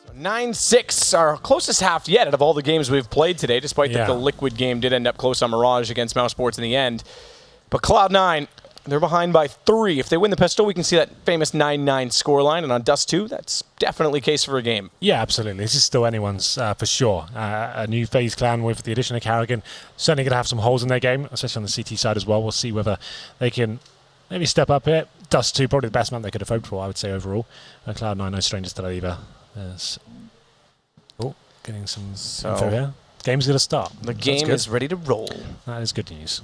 So 9-6, our closest half yet out of all the games we've played today, despite that the Liquid game did end up close on Mirage against Mouse Sports in the end. But Cloud9, they're behind by 3. If they win the pistol, we can see that famous 9-9 scoreline, and on Dust2, that's definitely case for a game. Yeah, absolutely. This is still anyone's for sure. A new FaZe clan with the addition of Carrigan, certainly going to have some holes in their game, especially on the CT side as well. We'll see whether they can maybe step up here. Dust2, probably the best map they could have hoped for, I would say, overall. Cloud9, no strangers to that either. Oh, getting some info here. Game's going to start. The game is ready to roll. That is good news.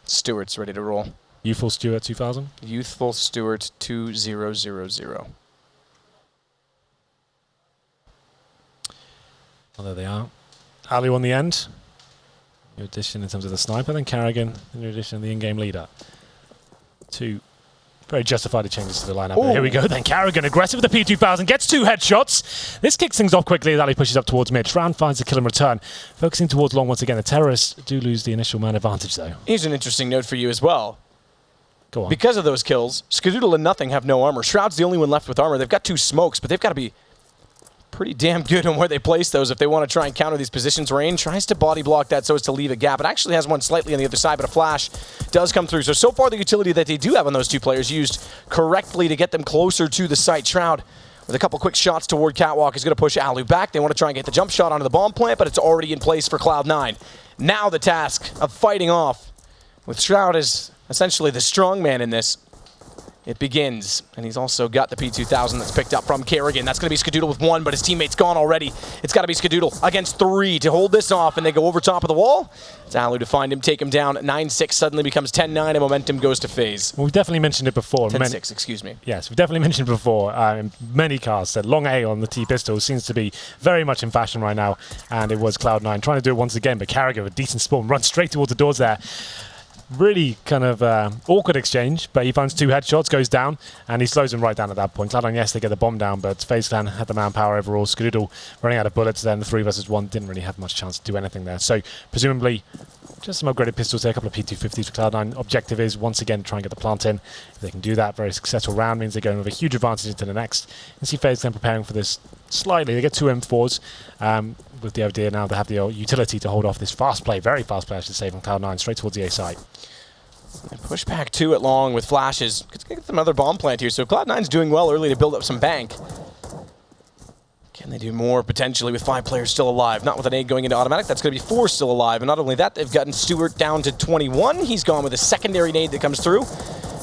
Stewart's ready to roll. Youthful Stewart 2000? Youthful Stewart 2000. Well, there they are. Ali on the end. New addition in terms of the sniper, then Carrigan, the new addition of the in-game leader. 2 very justified changes to the lineup. Here we go, then Carrigan aggressive with the P2000, gets 2 headshots. This kicks things off quickly as Ali pushes up towards mid. Shroud finds the kill and return. Focusing towards long once again. The terrorists do lose the initial man advantage though. Here's an interesting note for you as well. Go on. Because of those kills, Skadoodle and Nothing have no armor. Shroud's the only one left with armor. They've got 2 smokes, but they've got to be pretty damn good on where they place those if they want to try and counter these positions. Rain tries to body block that so as to leave a gap. It actually has one slightly on the other side, but a flash does come through. So far the utility that they do have on those 2 players used correctly to get them closer to the site. Shroud, with a couple quick shots toward Catwalk, is going to push Alu back. They want to try and get the jump shot onto the bomb plant, but it's already in place for Cloud9. Now the task of fighting off with Shroud as essentially the strong man in this. It begins, and he's also got the P2000 that's picked up from Kerrigan. That's going to be Skadoodle with 1, but his teammate's gone already. It's got to be Skadoodle against 3 to hold this off, and they go over top of the wall. It's Alu to find him, take him down. 9-6 suddenly becomes 10-9, and momentum goes to FaZe. Well, we've definitely mentioned it before. 10-6, excuse me. Yes, we've definitely mentioned it before. Many casts said long A on the T-pistol seems to be very much in fashion right now, and it was Cloud9 trying to do it once again, but Carrigan with a decent spawn runs straight towards the doors there. really kind of awkward exchange, but he finds 2 headshots, goes down, and he slows him right down at that point. Cloud9, yes, they get the bomb down, but FaZe Clan had the manpower overall. Skadoodle running out of bullets, then the 3 versus 1 didn't really have much chance to do anything there. So presumably, just some upgraded pistols there, a couple of P250s for Cloud9. Objective is, once again, try and get the plant in. If they can do that, very successful round, means they're going with a huge advantage into the next. You can see FaZe Clan preparing for this slightly. They get 2 M4s, with the idea now they have the utility to hold off this fast play, very fast play, I should say, from Cloud9, straight towards the A side. Push back 2 at long with flashes. Let's get another bomb plant here. So Cloud9's doing well early to build up some bank. Can they do more potentially with 5 players still alive? Not with an 8 going into automatic. That's going to be 4 still alive. And not only that, they've gotten Stewart down to 21. He's gone with a secondary nade that comes through.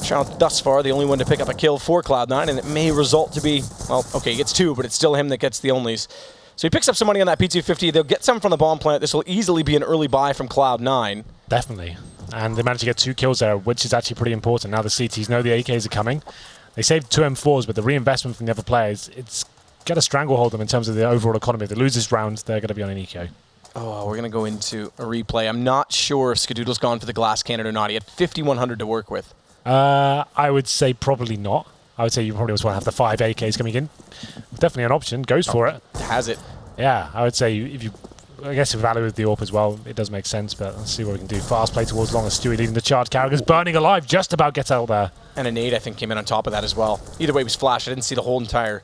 Shroud thus far the only one to pick up a kill for Cloud9, and it may result to be, well, okay, he gets 2, but it's still him that gets the onlys. So he picks up some money on that P250. They'll get some from the bomb plant. This will easily be an early buy from Cloud9. Definitely. And they managed to get 2 kills there, which is actually pretty important. Now the CTs know the AKs are coming. They saved 2 M4s, but the reinvestment from the other players, it's got to stranglehold them in terms of the overall economy. If they lose this round, they're going to be on an eco. Oh, we're going to go into a replay. I'm not sure if Skadoodle's gone for the glass cannon or not. He had 5,100 to work with. I would say probably not. I would say you probably just want to have the 5 AKs coming in. Definitely an option. Goes for it. Has it. Yeah, I would say if you... I guess if Valor with the AWP as well, it does make sense, but let's see what we can do. Fast play towards long as Stewie leading the charge. Carragher's burning alive, just about gets out there. And a nade, I think, came in on top of that as well. Either way, it was flash. I didn't see the whole entire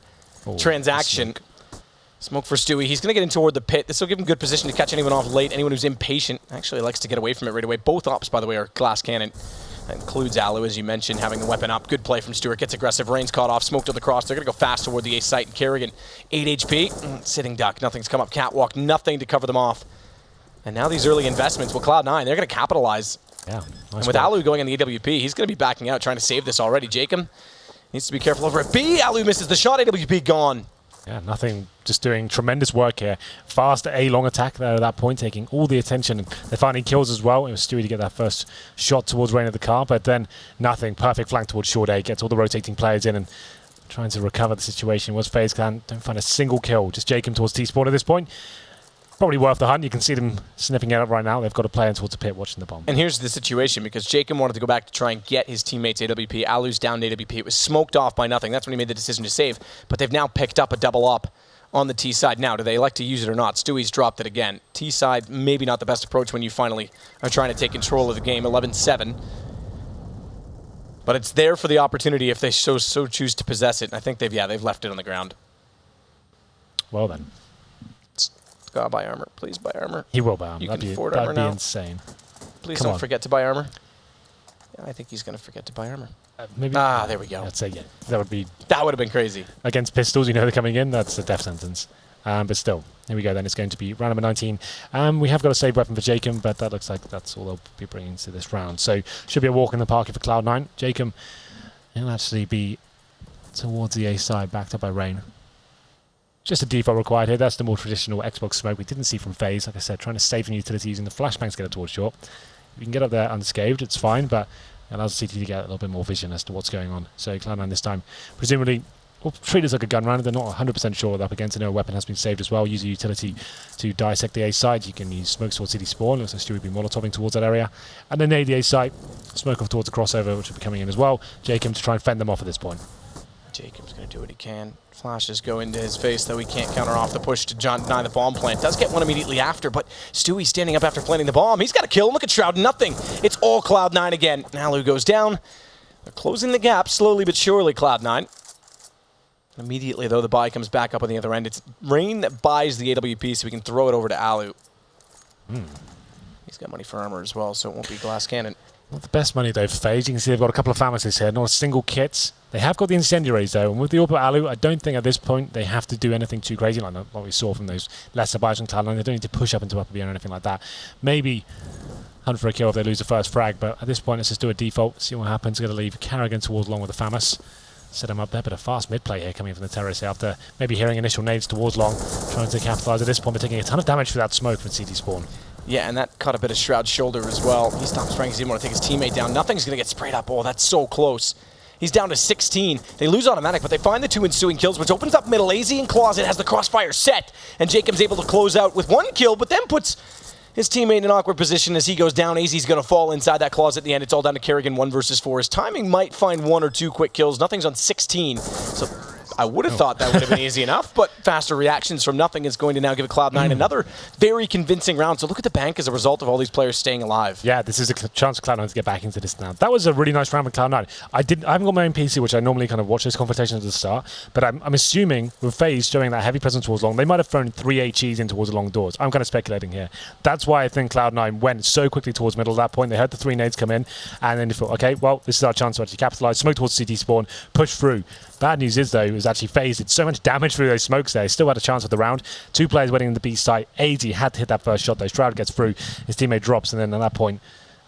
transaction. Smoke for Stewie. He's going to get in toward the pit. This will give him good position to catch anyone off late. Anyone who's impatient actually likes to get away from it right away. Both ops, by the way, are glass cannon. That includes Alu, as you mentioned, having the weapon up. Good play from Stewart. Gets aggressive. Rain's caught off. Smoke to the cross. They're going to go fast toward the A site. And Kerrigan, 8 HP. Sitting duck. Nothing's come up. Catwalk. Nothing to cover them off. And now these early investments with Cloud9, they're going to capitalize. Yeah. Nice and with Alu going on the AWP, he's going to be backing out, trying to save this already. Jacob needs to be careful over at B. Alu misses the shot. AWP gone. Yeah, nothing. Just doing tremendous work here. Fast A long attack there at that point, taking all the attention. And they're finding kills as well. It was Stewie to get that first shot towards Rain of the car, but then nothing. Perfect flank towards short A. Gets all the rotating players in and trying to recover the situation. Was FaZe Clan. Don't find a single kill. Just Jacob towards T-Spawn at this point. Probably worth the hunt. You can see them sniffing it up right now. They've got a player towards the pit watching the bomb. And here's the situation, because Jacob wanted to go back to try and get his teammates AWP. Alu's down to AWP. It was smoked off by nothing. That's when he made the decision to save. But they've now picked up a double up on the T side. Now, do they elect to use it or not? Stewie's dropped it again. T side, maybe not the best approach when you finally are trying to take control of the game. 11-7. But it's there for the opportunity if they so choose to possess it. And I think they've left it on the ground. Well then. Gotta buy armor. Please buy armor. He will buy armor. That'd be insane. Please don't forget to buy armor. Yeah, I think he's going to forget to buy armor. Maybe. There we go. I'd say, yeah. That would have been crazy. Against pistols, you know they're coming in. That's a death sentence. But still, here we go then. It's going to be round number 19. We have got a save weapon for Jacob, but that looks like that's all they'll be bringing to this round. So, should be a walk in the park for Cloud9. Jacob, he'll actually be towards the A side, backed up by Rain. Just a default required here. That's the more traditional Xbox smoke we didn't see from FaZe. Like I said, trying to save an utility using the flashbangs to get it towards short. If you can get up there unscathed, it's fine, but it allows the CT to get a little bit more vision as to what's going on. So Cloud9 this time, presumably, will treat it as like a gun round. They're not 100% sure what they're up against. No weapon has been saved as well. Use a utility to dissect the A side. You can use smoke towards city spawn. Looks like Stewie will be molotoving towards that area. And then nade the A side. Smoke off towards the crossover, which will be coming in as well. Jacob to try and fend them off at this point. Jacob's going to do what he can. Flashes go into his face, though he can't counter off the push to deny the bomb plant. Does get one immediately after, but Stewie standing up after planting the bomb. He's got a kill. Look at Shroud. Nothing. It's all Cloud9 again. Alu goes down. They're closing the gap slowly but surely, Cloud9. Immediately, though, the buy comes back up on the other end. It's Rain that buys the AWP so we can throw it over to Alu. He's got money for armor as well, so it won't be glass cannon. Not the best money though for FaZe. You can see they've got a couple of pharmacists here, not a single kit. They have got the incendiaries though, and with the AWP Alu, I don't think at this point they have to do anything too crazy like what we saw from those lesser buys from Cloud9. They don't need to push up into upper B or anything like that. Maybe hunt for a kill if they lose the first frag, but at this point let's just do a default, see what happens. Going to leave Carragher towards long with the FAMAS. Set him up there, but a fast mid-play here coming from the terrace after maybe hearing initial nades towards long, trying to capitalise at this point, but taking a ton of damage for that smoke from CT spawn. Yeah, and that caught a bit of Shroud's shoulder as well. He stops spraying because he didn't want to take his teammate down. Nothing's going to get sprayed up. Oh, that's so close. He's down to 16. They lose automatic, but they find the 2 ensuing kills, which opens up middle. AZ in Closet has the crossfire set, and Jacob's able to close out with 1 kill, but then puts his teammate in an awkward position as he goes down. AZ's going to fall inside that closet at the end. It's all down to Kerrigan, 1 versus 4. His timing might find 1 or 2 quick kills. Nothing's on 16, so I would have thought that would have been easy enough, but faster reactions from Nothing is going to now give Cloud9 another very convincing round. So look at the bank as a result of all these players staying alive. Yeah, this is a chance for Cloud9 to get back into this now. That was a really nice round with Cloud9. I haven't got my own PC, which I normally kind of watch those confrontations at the start, but I'm assuming with FaZe showing that heavy presence towards long, they might have thrown 3 HEs in towards the long doors. I'm kind of speculating here. That's why I think Cloud9 went so quickly towards middle at that point. They heard the 3 nades come in, and then they thought, okay, well, this is our chance to actually capitalize, smoke towards CT spawn, push through. Bad news is, though, it was actually FaZe did so much damage through those smokes there. Still had a chance of the round. 2 players waiting in the B site. AZ had to hit that first shot, though. Shroud gets through. His teammate drops, and then at that point,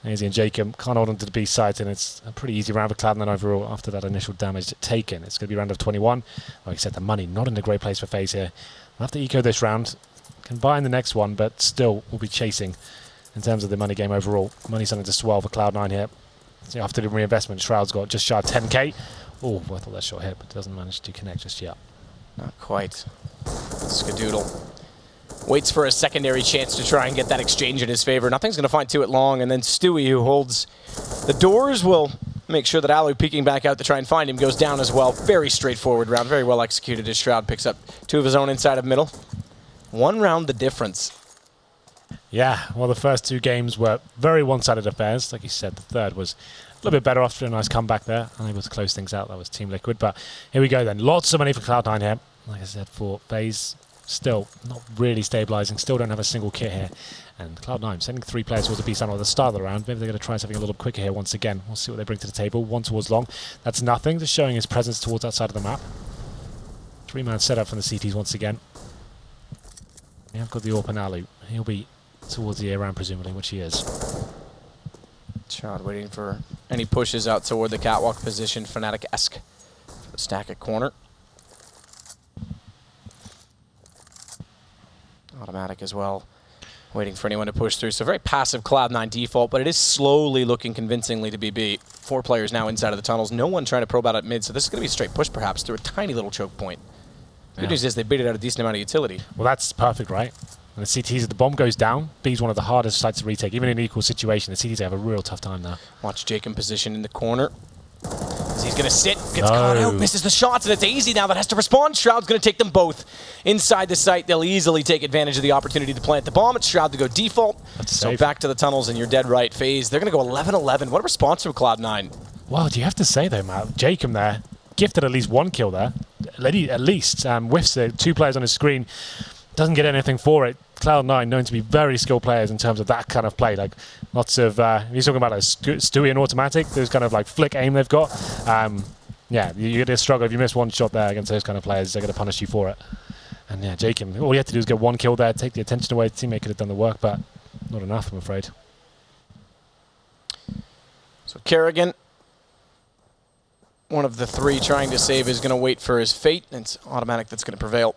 AZ and Jacob can't hold on to the B site, and it's a pretty easy round for Cloud9 overall after that initial damage taken. It's going to be round of 21. Like I said, the money not in a great place for FaZe here. We'll have to eco this round. Can buy in the next one, but still will be chasing in terms of the money game overall. Money's something to swell for Cloud9 here. So after the reinvestment, Shroud's got just shy of 10k. Oh, I thought that shot hit, but doesn't manage to connect just yet. Not quite. Skadoodle waits for a secondary chance to try and get that exchange in his favor. Nothing's going to find 2 at long, and then Stewie, who holds the doors, will make sure that Alu peeking back out to try and find him goes down as well. Very straightforward round, very well executed as Shroud picks up 2 of his own inside of middle. 1 round the difference. Yeah, well, the first 2 games were very one-sided affairs. Like you said, the third was a little bit better after a nice comeback there. Unable to close things out. That was Team Liquid. But here we go then. Lots of money for Cloud9 here. Like I said, for FaZe, still not really stabilizing. Still don't have a single kit here. And Cloud9 sending 3 players towards the B side at the start of the round. Maybe they're going to try something a little quicker here once again. We'll see what they bring to the table. 1 towards long. That's Nothing. Just showing his presence towards that side of the map. 3-man setup from the CTs once again. We have got the AWP and Alu. He'll be towards the air round, presumably, which he is. Shroud waiting for any pushes out toward the catwalk position, Fnatic-esque. Stack at corner. Automatic as well, waiting for anyone to push through. So very passive Cloud9 default, but it is slowly looking convincingly to be beat. 4 players now inside of the tunnels. No one trying to probe out at mid, so this is going to be a straight push perhaps through a tiny little choke point. Good news is they beat it out a decent amount of utility. Well, that's perfect, right? And the CTs, if the bomb goes down, B's one of the hardest sites to retake. Even in an equal situation, the CTs have a real tough time there. Watch Jake in position in the corner. As he's going to sit, gets caught out, misses the shots, and it's AZ now that has to respond. Shroud's going to take them both inside the site. They'll easily take advantage of the opportunity to plant the bomb. It's Shroud to go default. So back to the tunnels, and you're dead right. FaZe, they're going to go 11-11. What a response from Cloud9. Well, do you have to say, though, Matt, Jacob there, gifted at least 1 kill there. At least. Whiffs it, 2 players on his screen. Doesn't get anything for it. Cloud9 known to be very skilled players in terms of that kind of play. Like lots of, he's talking about a Stewie and automatic. There's kind of like flick aim they've got. Yeah, you're going to struggle if you miss 1 shot there against those kind of players. They're going to punish you for it. And yeah, Jacob, all you have to do is get 1 kill there, take the attention away. The teammate could have done the work, but not enough, I'm afraid. So Kerrigan, one of the 3 trying to save, is going to wait for his fate. It's automatic that's going to prevail.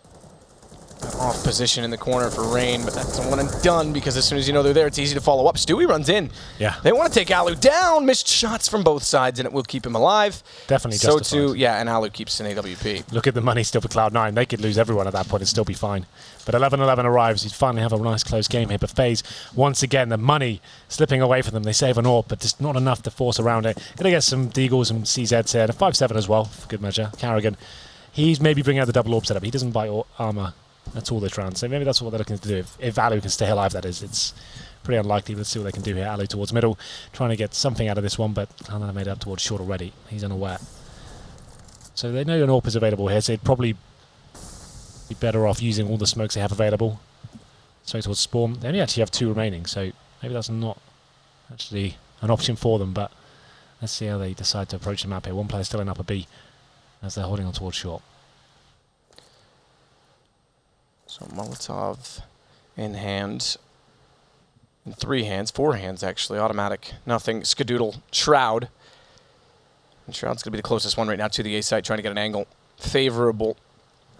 Off position in the corner for Rain, but that's a one and done because as soon as you know they're there, it's easy to follow up. Stewie runs in. Yeah. They want to take Alu down. Missed shots from both sides, and it will keep him alive. Definitely so justified. too, yeah, and Alu keeps an AWP. Look at the money still for Cloud9. They could lose everyone at that point and still be fine. But 11-11 arrives. You finally have a nice close game here. But FaZe, once again, the money slipping away from them. They save an AWP, but just not enough to force around it. Going to get some Deagles and CZs here. And a 5-7 as well, for good measure. Kerrigan, he's maybe bringing out the double AWP setup. He doesn't buy armor. That's all they're trying to say. Maybe that's what they're looking to do. If Alu can stay alive, that is. It's pretty unlikely. Let's see what they can do here. Alu towards middle, trying to get something out of this one, but Hannah made it up towards short already. He's unaware. So they know an AWP is available here, so they'd probably be better off using all the smokes they have available. Straight towards spawn. They only actually have 2 remaining, so maybe that's not actually an option for them, but let's see how they decide to approach the map here. 1 player still in upper B as they're holding on towards short. So Molotov in hand, in 3 hands, 4 hands actually, automatic, Nothing, Skadoodle, Shroud. And Shroud's going to be the closest one right now to the A site, trying to get an angle favorable.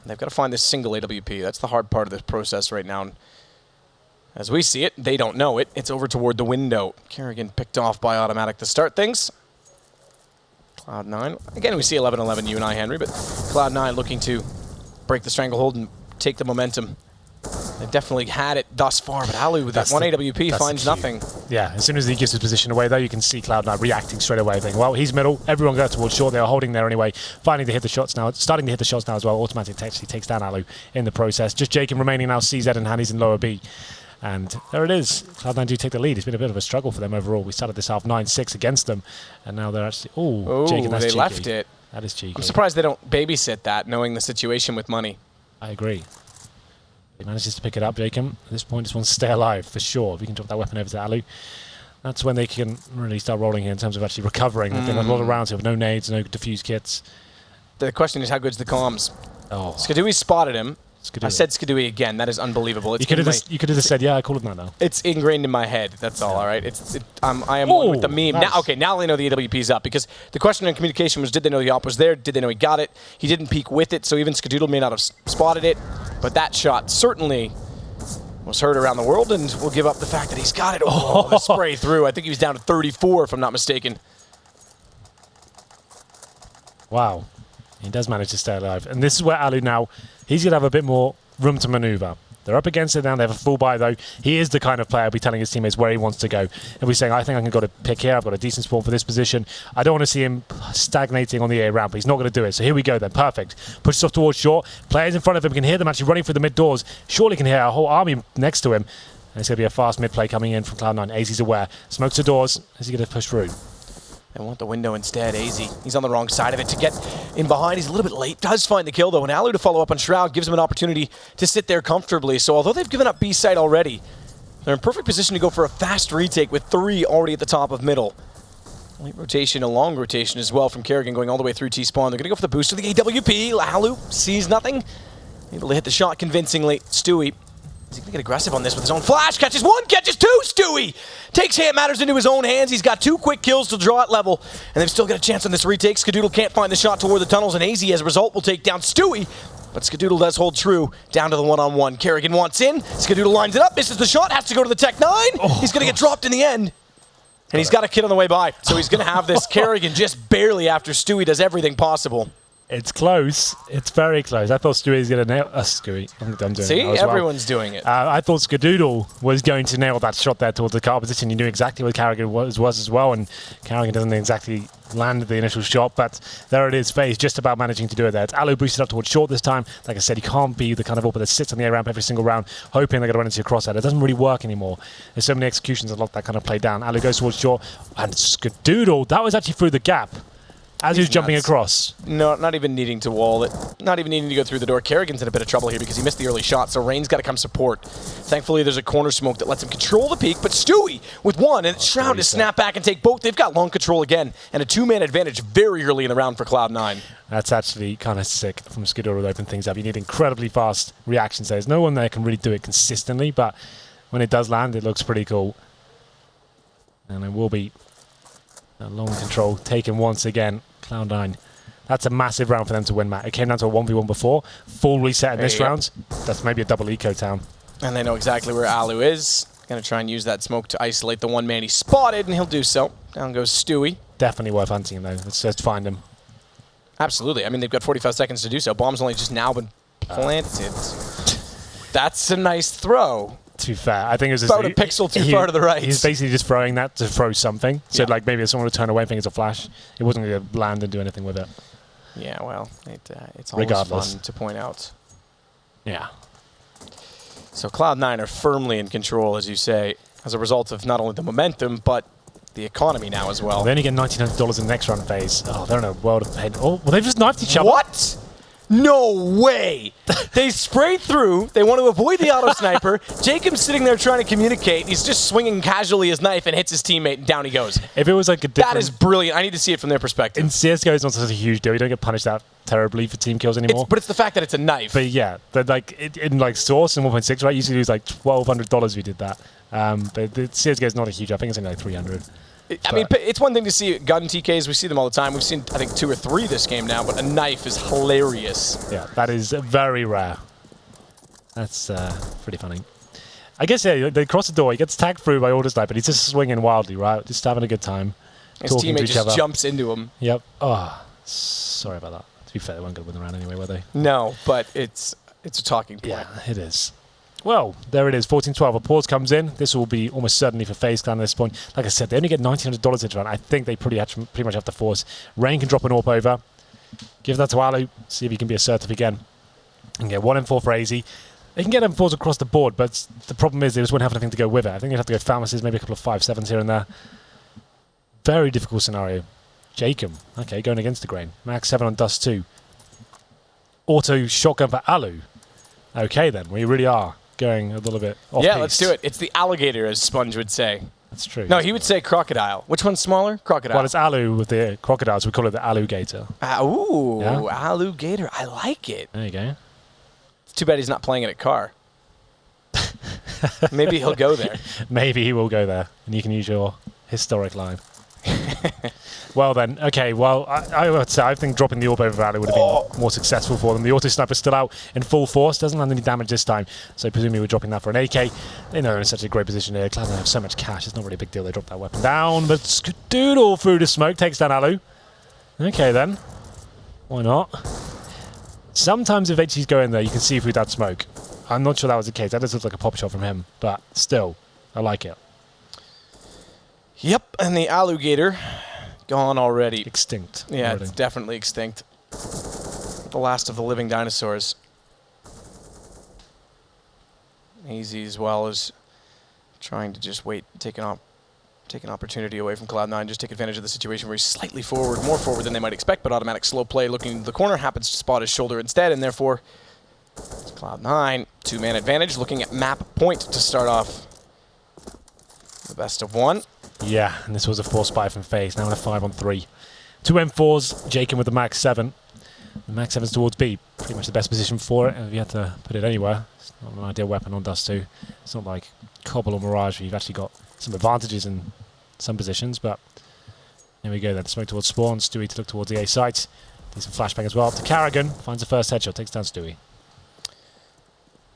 And they've got to find this single AWP. That's the hard part of this process right now. And as we see it, they don't know it. It's over toward the window. Kerrigan picked off by automatic to start things. Cloud9, again we see 11-11 you and I, Henry, but Cloud9 looking to break the stranglehold and take the momentum. They definitely had it thus far, but Alu with that one AWP finds nothing. Yeah, as soon as he gives his position away, though, you can see Cloud9 reacting straight away, thinking, well, he's middle, everyone go towards short, they are holding there anyway, finding to hit the shots now, starting to hit the shots now as well. Automatic actually takes down Alu in the process. Just Jacob remaining now, CZ and Hanny's in lower B. And there it is. Cloud9 do take the lead. It's been a bit of a struggle for them overall. We started this half 9-6 against them, and now they're actually... Oh, Jacob, that's they cheeky. left it. That is cheeky. I'm surprised they don't babysit that, knowing the situation with money. I agree. He manages to pick it up, Jacob. At this point, just wants to stay alive, for sure. If we can drop that weapon over to Alu, that's when they can really start rolling here in terms of actually recovering. They've been a lot of rounds here with no nades, no defuse kits. The question is, how good's the comms? Oh. Skadooey spotted him. Skadooey. I said Skadooey again. That is unbelievable. You could have just said, yeah, I called him that now. It's ingrained in my head. That's all right? I am one with the meme. Nice. Now, okay, now they know the AWP's up, because the question in communication was, did they know the op was there? Did they know he got it? He didn't peek with it, so even Skadoodle may not have spotted it. But that shot certainly was heard around the world, and we'll give up the fact that he's got it. Oh, the spray through. I think he was down to 34, if I'm not mistaken. Wow. He does manage to stay alive. And this is where Alu now, he's going to have a bit more room to maneuver. They're up against it now. They have a full buy, though. He is the kind of player who'll be telling his teammates where he wants to go. And we're saying, I think I can go to pick here. I've got a decent spawn for this position. I don't want to see him stagnating on the A ramp, but he's not going to do it. So here we go then. Perfect. Pushes off towards short. Players in front of him can hear them actually running through the mid doors. Surely can hear a whole army next to him. And it's going to be a fast mid play coming in from Cloud9. AZ's aware. Smokes the doors. Is he going to push through? They want the window instead. AZ, he's on the wrong side of it to get in behind. He's a little bit late. Does find the kill, though. And Alu to follow up on Shroud gives him an opportunity to sit there comfortably. So although they've given up B site already, they're in perfect position to go for a fast retake with 3 already at the top of middle. Late rotation, a long rotation as well from Kerrigan going all the way through T-spawn. They're going to go for the boost of the AWP. Alu sees nothing. Able to hit the shot convincingly. Stewie. Is he going to get aggressive on this with his own flash? Catches 1, catches 2, Stewie! Takes hand matters into his own hands. He's got 2 quick kills to draw at level, and they've still got a chance on this retake. Skadoodle can't find the shot toward the tunnels, and AZ, as a result, will take down Stewie. But Skadoodle does hold true down to the one-on-one. Kerrigan wants in. Skadoodle lines it up, misses the shot, has to go to the Tech 9. He's going to get dropped in the end. And he's got a kid on the way by, so he's going to have this. Kerrigan just barely after Stewie does everything possible. It's close. It's very close. I thought Stewie was going to nail... Stewie. I'm doing See, it everyone's doing it. I thought Skadoodle was going to nail that shot there towards the car position. He knew exactly where Kerrigan was as well, and Kerrigan doesn't exactly land the initial shot, but there it is. FaZe just about managing to do it there. It's Alu boosted up towards short this time. Like I said, he can't be the kind of AWP that sits on the A ramp every single round, hoping they're going to run into your crosshair. It doesn't really work anymore. There's so many executions that lock that kind of play down. Alu goes towards short, and Skadoodle, that was actually through the gap. As he was jumping across. No, not even needing to wall it. Not even needing to go through the door. Kerrigan's in a bit of trouble here because he missed the early shot, so Rain's got to come support. Thankfully, there's a corner smoke that lets him control the peak, but Stewie with 1, and it's Shroud to snap back and take both. They've got long control again, and a 2-man advantage very early in the round for Cloud9. That's actually kind of sick from Skadoodle to open things up. You need incredibly fast reactions. There's no one there can really do it consistently, but when it does land, it looks pretty cool. And it will be a long control taken once again. Cloud9. That's a massive round for them to win, Matt. It came down to a 1v1 before. Full reset in this round. That's maybe a double eco town. And they know exactly where Alu is. Going to try and use that smoke to isolate the one man he spotted, and he'll do so. Down goes Stewie. Definitely worth hunting him, though. Let's find him. Absolutely. I mean, they've got 45 seconds to do so. Bomb's only just now been planted. That's a nice throw. To be fair, I think it was about a pixel too far to the right. He's basically just throwing that to throw something. So like maybe if someone would turn away thinking it's a flash, it wasn't going to land and do anything with it. Yeah, well, it's always fun to point out. Yeah. So Cloud9 are firmly in control, as you say, as a result of not only the momentum, but the economy now as well. They only get $1,900 in the next round phase. Oh, they're in a world of pain. Oh, well, they've just knifed each other. What? No way! They sprayed through. They want to avoid the auto sniper. Jacob's sitting there trying to communicate. He's just swinging casually his knife and hits his teammate, and down he goes. If it was like a different... That is brilliant. I need to see it from their perspective. In CSGO, it's not such a huge deal. You don't get punished that terribly for team kills anymore. But it's the fact that it's a knife. But yeah, in like Source and 1.6, right, you used to lose like $1,200 if you did that. But the CSGO is not a huge. I think it's only like 300. I mean, it's one thing to see gun TKs. We see them all the time. We've seen, I think, 2 or 3 this game now, but a knife is hilarious. Yeah, that is very rare. That's pretty funny. I guess, yeah, they cross the door. He gets tagged through by Order Sniper, but he's just swinging wildly, right? Just having a good time. His teammate just jumps into him. Yep. Oh, sorry about that. To be fair, they weren't going to win the round anyway, were they? No, but it's a talking point. Yeah, it is. Well, there it is, 14-12. A pause comes in. This will be almost certainly for FaZe Clan at this point. Like I said, they only get $1,900 into round. I think they pretty much have to force. Rain can drop an AWP over. Give that to Alu. See if he can be assertive again. And get 1 M4 for AZ. They can get M4s across the board, but the problem is they just won't have anything to go with it. I think they'd have to go pharmacies, maybe a couple of 5-7s here and there. Very difficult scenario. Jacob, okay, going against the grain. Max 7 on Dust2. Auto shotgun for Alu. Okay then, we really are going a little bit off Yeah, piste. let's do it. It's the alligator, as Sponge would say. That's true. No, he would say crocodile. Which one's smaller? Crocodile. Well, it's Alu with the crocodiles. We call it the alligator. Ooh, Yeah. alligator. I like it. There you go. It's too bad he's not playing it at Car. Maybe he'll go there. Maybe he will go there, and you can use your historic line. Well then, okay, well, I would say I think dropping the AWP over Alu would have been more successful for them. The auto sniper's still out in full force, doesn't land any damage this time, so presumably we're dropping that for an AK. They know they're in such a great position here. Cloud9 have so much cash, it's not really a big deal they drop that weapon down, but Skadoodle through the smoke takes down Alu. Okay then, why not? Sometimes if HG's go in there, you can see through that smoke. I'm not sure that was the case, that does look like a pop shot from him, but still, I like it. Yep, and the alligator gone already. Extinct. Yeah, already. it's definitely extinct. The last of the living dinosaurs. AZ as well is trying to just wait, take an opportunity away from Cloud9, just take advantage of the situation where he's slightly forward, more forward than they might expect, but automatic slow play looking into the corner, happens to spot his shoulder instead, and therefore it's Cloud9, 2-man advantage, looking at map point to start off the best of 1. Yeah, and this was a 4 spy from FaZe, now in a 5-on-3. 2 M4s, Jacob with the Max 7. The Max 7's towards B, pretty much the best position for it, if you had to put it anywhere. It's not an ideal weapon on Dust2. It's not like Cobble or Mirage where you've actually got some advantages in some positions, but there we go then. Smoke towards spawn, Stewie to look towards the A site. Decent flashbang as well. To Carrigan, finds the first headshot, takes down Stewie.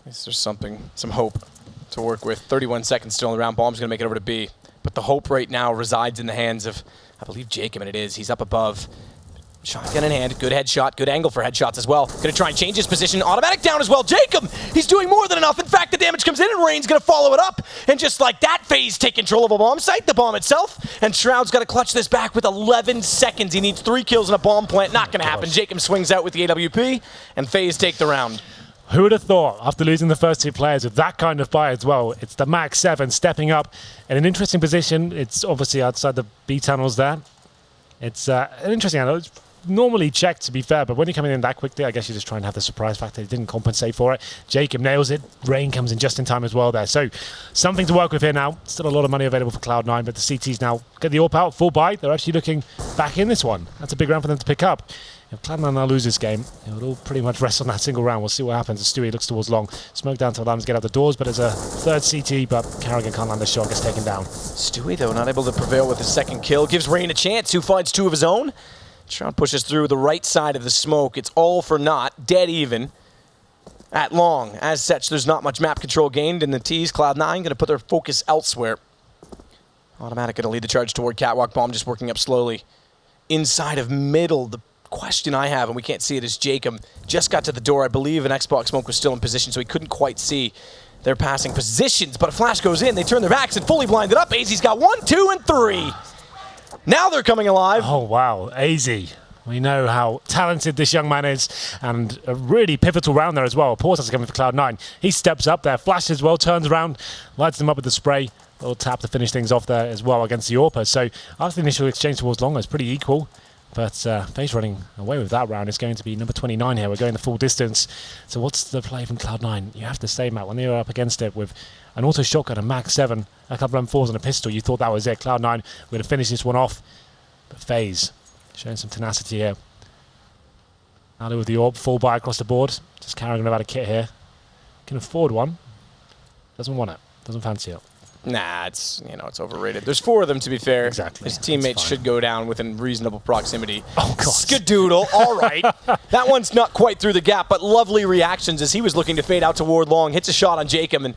There's some hope to work with. 31 seconds still in the round. Bomb's going to make it over to B. But the hope right now resides in the hands of, I believe, Jacob, and it is. He's up above. Shotgun in hand. Good headshot. Good angle for headshots as well. Going to try and change his position. Automatic down as well. Jacob, he's doing more than enough. In fact, the damage comes in, and Rain's going to follow it up. And just like that, FaZe take control of a bomb site, the bomb itself. And Shroud's got to clutch this back with 11 seconds. He needs 3 kills in a bomb plant. Not going to happen. Jacob swings out with the AWP, and FaZe take the round. Who would have thought, after losing the first 2 players with that kind of buy as well, it's the Max 7 stepping up in an interesting position. It's obviously outside the B tunnels there. It's an interesting angle. It's normally checked, to be fair, but when you're coming in that quickly, I guess you just try and have the surprise factor. He didn't compensate for it. Jacob nails it. Rain comes in just in time as well there. So something to work with here now. Still a lot of money available for Cloud9, but the CTs now get the AWP out, full buy. They're actually looking back in this one. That's a big round for them to pick up. If Cloud9 now lose this game, it would all pretty much rest on that single round. We'll see what happens as Stewie looks towards long. Smoke down to Lambs get out the doors, but there's a third CT, but Carrigan can't land the shot, gets taken down. Stewie, though, not able to prevail with his second kill. Gives Rain a chance, who finds 2 of his own. Shroud pushes through the right side of the smoke. It's all for naught, dead even at long. As such, there's not much map control gained in the T's. Cloud9 going to put their focus elsewhere. Automatic going to lead the charge toward Catwalk. Bomb just working up slowly. Inside of middle, the question I have, and we can't see it, is Jacob just got to the door. I believe an Xbox smoke was still in position, so he couldn't quite see their passing positions, but a flash goes in. They turn their backs and fully blinded up. AZ's got 1, 2, and 3. Now they're coming alive. Oh, wow. AZ. We know how talented this young man is, and a really pivotal round there as well. Portas coming for Cloud9. He steps up there, flashes well, turns around, lights them up with the spray. A little tap to finish things off there as well against the AWP. So after the initial exchange towards long, it's pretty equal. But FaZe running away with that round is going to be number 29 here. We're going the full distance. So what's the play from Cloud9? You have to say, Matt, when they were up against it with an auto shotgun, a Max 7, a couple of M4s and a pistol, you thought that was it. Cloud9, we're going to finish this one off. But FaZe showing some tenacity here. Alu with the AWP, full buy across the board. Just carrying about a kit here. Can afford one. Doesn't want it. Doesn't fancy it. Nah, it's overrated. There's 4 of them, to be fair. Exactly. His teammates should go down within reasonable proximity. Oh, God. Skadoodle, all right. That one's not quite through the gap, but lovely reactions as he was looking to fade out toward long. Hits a shot on Jacob, and,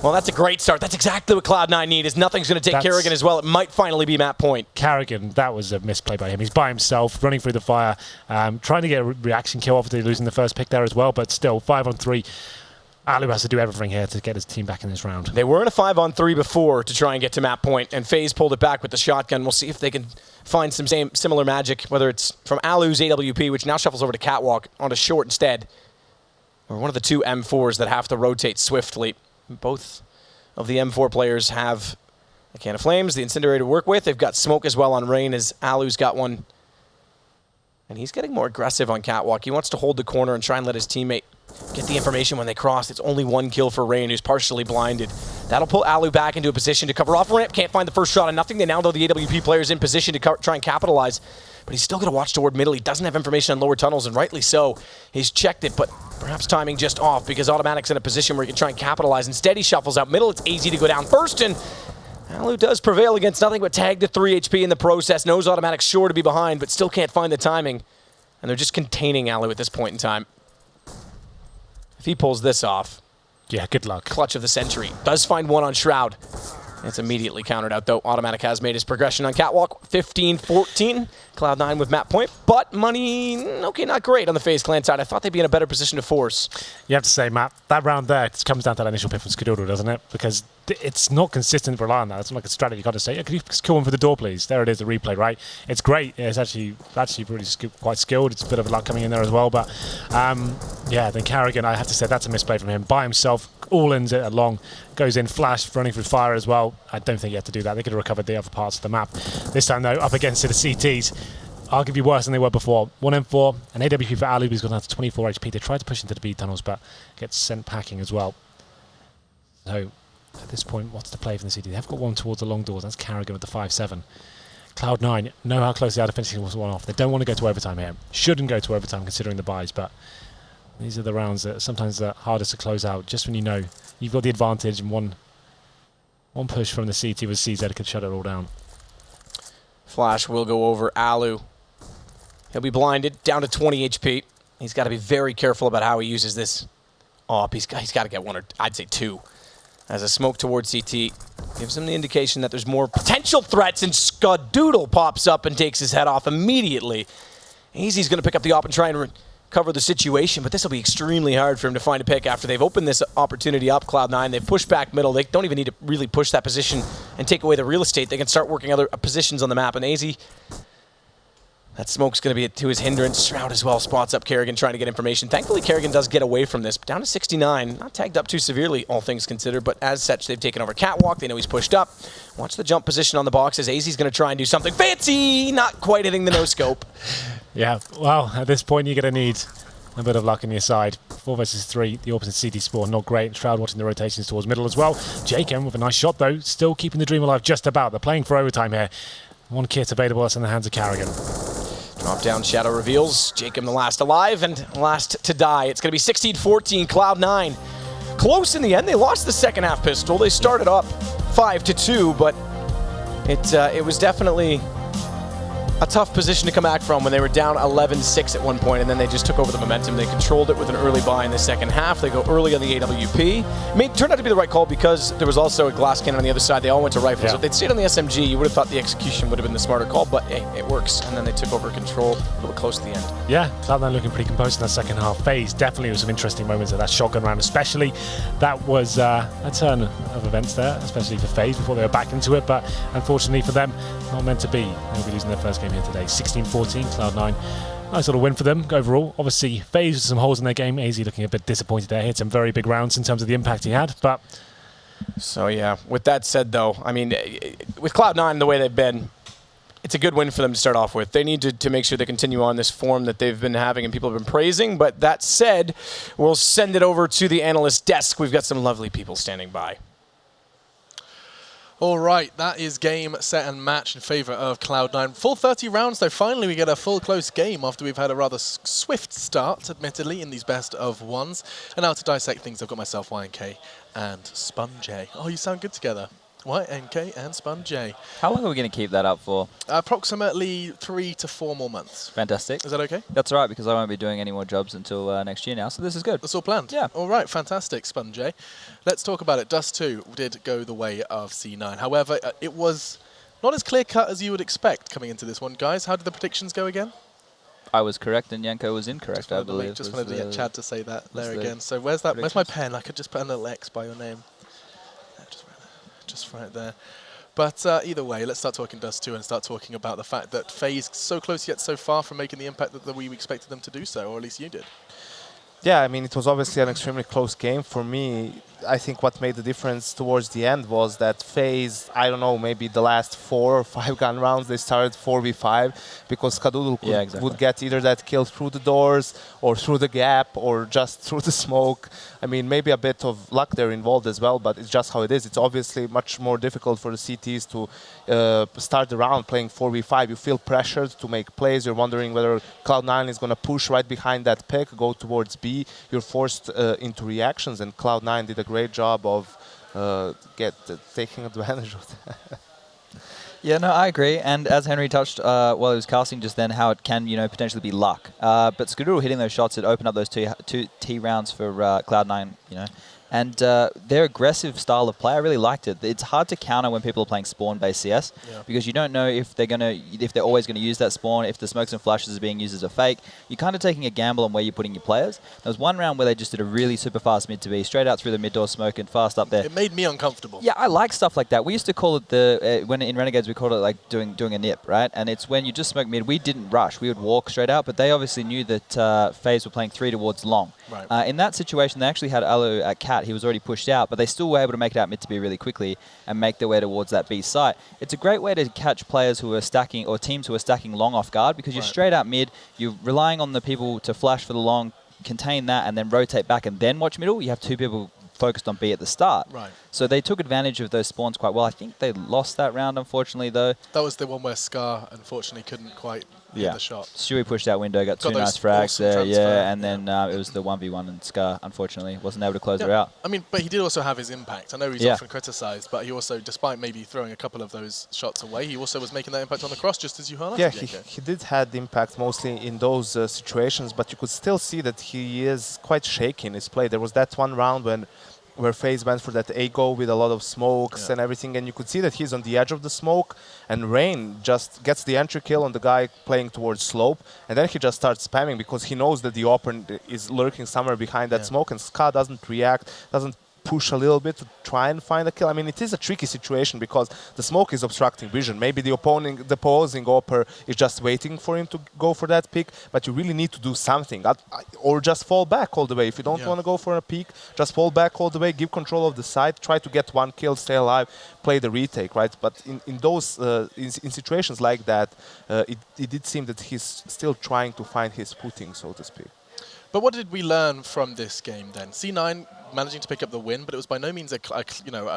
well, that's a great start. That's exactly what Cloud9 need, is nothing's going to take Carrigan as well. It might finally be map point. Carrigan, that was a misplay by him. He's by himself, running through the fire, trying to get a reaction kill, obviously losing the first pick there as well, but still, 5-on-3. Alu has to do everything here to get his team back in this round. They were in a 5-on-3 before to try and get to map point, and FaZe pulled it back with the shotgun. We'll see if they can find some similar magic, whether it's from Alu's AWP, which now shuffles over to Catwalk onto short instead, or one of the two M4s that have to rotate swiftly. Both of the M4 players have a can of flames, the incinerator to work with. They've got smoke as well on Rain, as Alu's got one. And he's getting more aggressive on Catwalk. He wants to hold the corner and try and let his teammate get the information when they cross. It's only one kill for Rain, who's partially blinded. That'll pull Alu back into a position to cover off ramp. Can't find the first shot on nothing. They now know the AWP player's in position to try and capitalize. But he's still going to watch toward middle. He doesn't have information on lower tunnels, and rightly so. He's checked it, but perhaps timing just off because Automatic's in a position where he can try and capitalize. Instead, he shuffles out middle. It's easy to go down first, and Alu does prevail against nothing but tagged to 3 HP in the process. Knows Automatic's sure to be behind, but still can't find the timing. And they're just containing Alu at this point in time. If he pulls this off, yeah, good luck. Clutch of the century. Does find one on Shroud. It's immediately countered out, though. Automatic has made his progression on Catwalk. 15-14. Cloud9 with map point. But money, okay, not great on the FaZe Clan side. I thought they'd be in a better position to force. You have to say, Matt, that round there it comes down to that initial pick from Skadoodle, doesn't it? Because it's not consistent to rely on that. It's not like a strategy. You got to say, yeah, could you just kill one for the door, please? There it is, the replay, right? It's great. It's actually really quite skilled. It's a bit of a luck coming in there as well. But yeah, then Carrigan, I have to say, that's a misplay from him. By himself, all ends it along, goes in, flash, running through fire as well. I don't think he had to do that. They could have recovered the other parts of the map. This time, though, up against the CTs. Arguably worse than they were before. 1M4, an AWP for Alu, who's gone down to 24 HP. They tried to push into the B tunnels, but gets sent packing as well. So, at this point, what's the play from the CT? They've got one towards the long doors. That's Carrigan with the 5-7. Cloud9 know how close they are to finishing this one off. They don't want to go to overtime here. Shouldn't go to overtime considering the buys, but these are the rounds that sometimes are hardest to close out. Just when you know you've got the advantage, and one push from the CT with CZ could shut it all down. Flash will go over Alu. He'll be blinded, down to 20 HP. He's got to be very careful about how he uses this op. He's got to get one, or I'd say two. As a smoke towards CT gives him the indication that there's more potential threats, and Skadoodle pops up and takes his head off immediately. Easy's going to pick up the op and try and cover the situation, but this will be extremely hard for him to find a pick after they've opened this opportunity up, Cloud9. They've pushed back middle. They don't even need to really push that position and take away the real estate. They can start working other positions on the map, and AZ, that smoke's going to be to his hindrance. Shroud as well spots up Kerrigan trying to get information. Thankfully, Kerrigan does get away from this. Down to 69. Not tagged up too severely, all things considered, but as such, they've taken over Catwalk. They know he's pushed up. Watch the jump position on the boxes. AZ's going to try and do something fancy. Not quite hitting the no-scope. Yeah, well, at this point, you're going to need a bit of luck on your side. 4 versus 3, the opposite CT spawn, not great. Shroud watching the rotations towards middle as well. Jacob with a nice shot, though, still keeping the dream alive just about. They're playing for overtime here. One kit available, that's in the hands of Carrigan. Drop down shadow reveals. Jacob the last alive and last to die. It's going to be 16-14, Cloud9. Close in the end. They lost the second half pistol. They started up 5-2, but it was definitely a tough position to come back from when they were down 11-6 at one point, and then they just took over the momentum. They controlled it with an early buy in the second half. They go early on the AWP. It turned out to be the right call because there was also a glass cannon on the other side. They all went to rifles. Yeah. If they'd stayed on the SMG, you would have thought the execution would have been the smarter call, but hey, it works. And then they took over control a little bit close to the end. Yeah, Cloud9 looking pretty composed in that second half. FaZe definitely was some interesting moments at that shotgun round, especially. That was a turn of events there, especially for FaZe before they were back into it, but unfortunately for them, not meant to be. They'll be losing their first game here today. 16-14, Cloud9. Nice little win for them overall. Obviously, FaZe with some holes in their game. AZ looking a bit disappointed there. Hit some very big rounds in terms of the impact he had, but... So yeah, with that said though, I mean, with Cloud9 the way they've been, it's a good win for them to start off with. They need to make sure they continue on this form that they've been having and people have been praising, but that said, we'll send it over to the analyst desk. We've got some lovely people standing by. All right, that is game, set, and match in favor of Cloud9. Full 30 rounds, though. Finally, we get a full close game after we've had a rather swift start, admittedly, in these best of ones. And now to dissect things, I've got myself, YNK, and SpunJ. Oh, you sound good together. YNK and SpunJ. How long are we going to keep that up for? Approximately 3 to 4 more months. Fantastic. Is that okay? That's all right, because I won't be doing any more jobs until next year now, so this is good. That's all planned? Yeah. All right, fantastic, SpunJ. Let's talk about it. Dust2 did go the way of C9. However, it was not as clear-cut as you would expect coming into this one. Guys, how did the predictions go again? I was correct and Yanko was incorrect, I believe. Just wanted to get Chad to say that there the again. So where's that? Where's my predictions. pen? I could just put a little X by your name. Yeah, just right there. But either way, let's start talking Dust2 and start talking about the fact that FaZe so close yet so far from making the impact that we expected them to do so, or at least you did. Yeah, I mean, it was obviously an extremely close game. For me, I think what made the difference towards the end was that FaZe, I don't know, maybe the last 4 or 5 gun rounds, they started 4v5 because Kadoodle would get either that kill through the doors or through the gap or just through the smoke. I mean, maybe a bit of luck there involved as well, but it's just how it is. It's obviously much more difficult for the CTs to start the round playing 4v5. You feel pressured to make plays. You're wondering whether Cloud9 is going to push right behind that pick, go towards B. You're forced into reactions, and Cloud9 did a great job of taking advantage of that. Yeah, no, I agree. And as Henry touched while he was casting just then, how it can, potentially be luck. But Skadoodle hitting those shots, it opened up those two T rounds for Cloud9, And their aggressive style of play, I really liked it. It's hard to counter when people are playing spawn-based CS because you don't know if they're always going to use that spawn, if the smokes and flashes are being used as a fake. You're kind of taking a gamble on where you're putting your players. There was one round where they just did a really super fast mid to B, straight out through the mid door smoke and fast up there. It made me uncomfortable. Yeah, I like stuff like that. We used to call it when in Renegades we called it like doing a nip, right? And it's when you just smoke mid. We didn't rush. We would walk straight out, but they obviously knew that FaZe were playing 3 towards long. Right. In that situation, they actually had Alu at Cat. He was already pushed out, but they still were able to make it out mid to B really quickly and make their way towards that B site. It's a great way to catch players who are stacking or teams who are stacking long off guard because you're straight out mid. You're relying on the people to flash for the long, contain that, and then rotate back and then watch middle. You have 2 people focused on B at the start. Right. So they took advantage of those spawns quite well. I think they lost that round, unfortunately, though. That was the one where Scar, unfortunately, couldn't quite hit the shot. Stewie pushed out window, got 2 nice frags there, and then it was the 1v1 and Scar, unfortunately, wasn't able to close her out. I mean, but he did also have his impact. I know he's often criticised, but he also, despite maybe throwing a couple of those shots away, he also was making that impact on the cross, just as you highlighted. Yeah, he did have the impact mostly in those situations, but you could still see that he is quite shaky in his play. There was that one round where FaZe went for that A go with a lot of smokes and everything, and you could see that he's on the edge of the smoke, and Rain just gets the entry kill on the guy playing towards slope, and then he just starts spamming because he knows that the opponent is lurking somewhere behind that smoke, and Ska doesn't react, doesn't push a little bit to try and find a kill. I mean, it is a tricky situation because the smoke is obstructing vision. Maybe the opposing opper is just waiting for him to go for that pick, but you really need to do something. Or just fall back all the way. If you don't want to go for a peek, just fall back all the way, give control of the site, try to get 1 kill, stay alive, play the retake, right? But in those in situations like that, it did seem that he's still trying to find his footing, so to speak. But what did we learn from this game then? C9 managing to pick up the win, but it was by no means a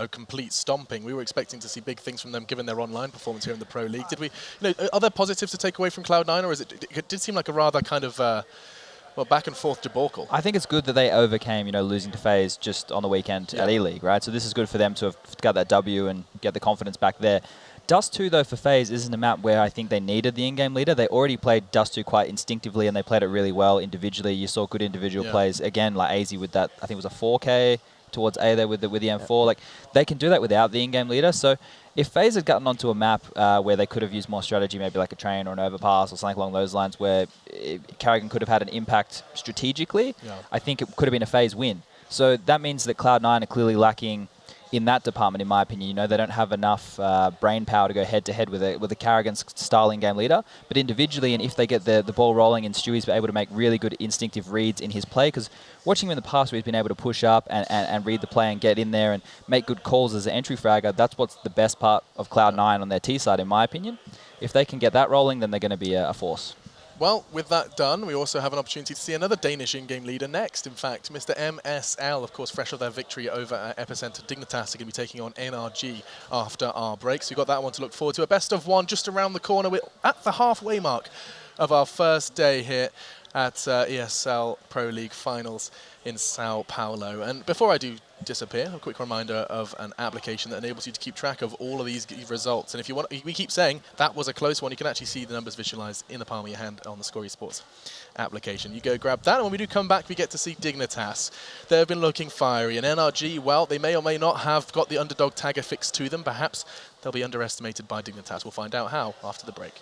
complete stomping. We were expecting to see big things from them given their online performance here in the Pro League. Did we? Are there positives to take away from Cloud9, or it did seem like a rather kind of back and forth debacle? I think it's good that they overcame, losing to FaZe just on the weekend at E-League, right? So this is good for them to have got that W and get the confidence back there. Dust2, though, for FaZe isn't a map where I think they needed the in-game leader. They already played Dust2 quite instinctively, and they played it really well individually. You saw good individual plays. Again, like AZ with that, I think it was a 4K towards A there with the M4. Like, they can do that without the in-game leader. So if FaZe had gotten onto a map where they could have used more strategy, maybe like a train or an overpass or something along those lines, where Carrigan could have had an impact strategically, I think it could have been a FaZe win. So that means that Cloud9 are clearly lacking in that department, in my opinion. They don't have enough brain power to go head-to-head with a Carrigan-style in-game leader. But individually, and if they get the ball rolling and Stewie's able to make really good instinctive reads in his play, because watching him in the past where he's been able to push up and read the play and get in there and make good calls as an entry fragger, that's what's the best part of Cloud9 on their T side, in my opinion. If they can get that rolling, then they're going to be a force. Well, with that done, we also have an opportunity to see another Danish in-game leader next. In fact, Mr. MSL, of course, fresh off their victory over at Epicenter, Dignitas are going to be taking on NRG after our break. So we've got that one to look forward to. A best of 1 just around the corner. We're at the halfway mark of our first day here at ESL Pro League Finals in São Paulo. And before I do disappear, a quick reminder of an application that enables you to keep track of all of these results. And if you want, we keep saying that was a close one, you can actually see the numbers visualized in the palm of your hand on the Score Esports application. You go grab that, and when we do come back, we get to see Dignitas. They've been looking fiery, and NRG, well, they may or may not have got the underdog tag affixed to them. Perhaps they'll be underestimated by Dignitas. We'll find out how after the break.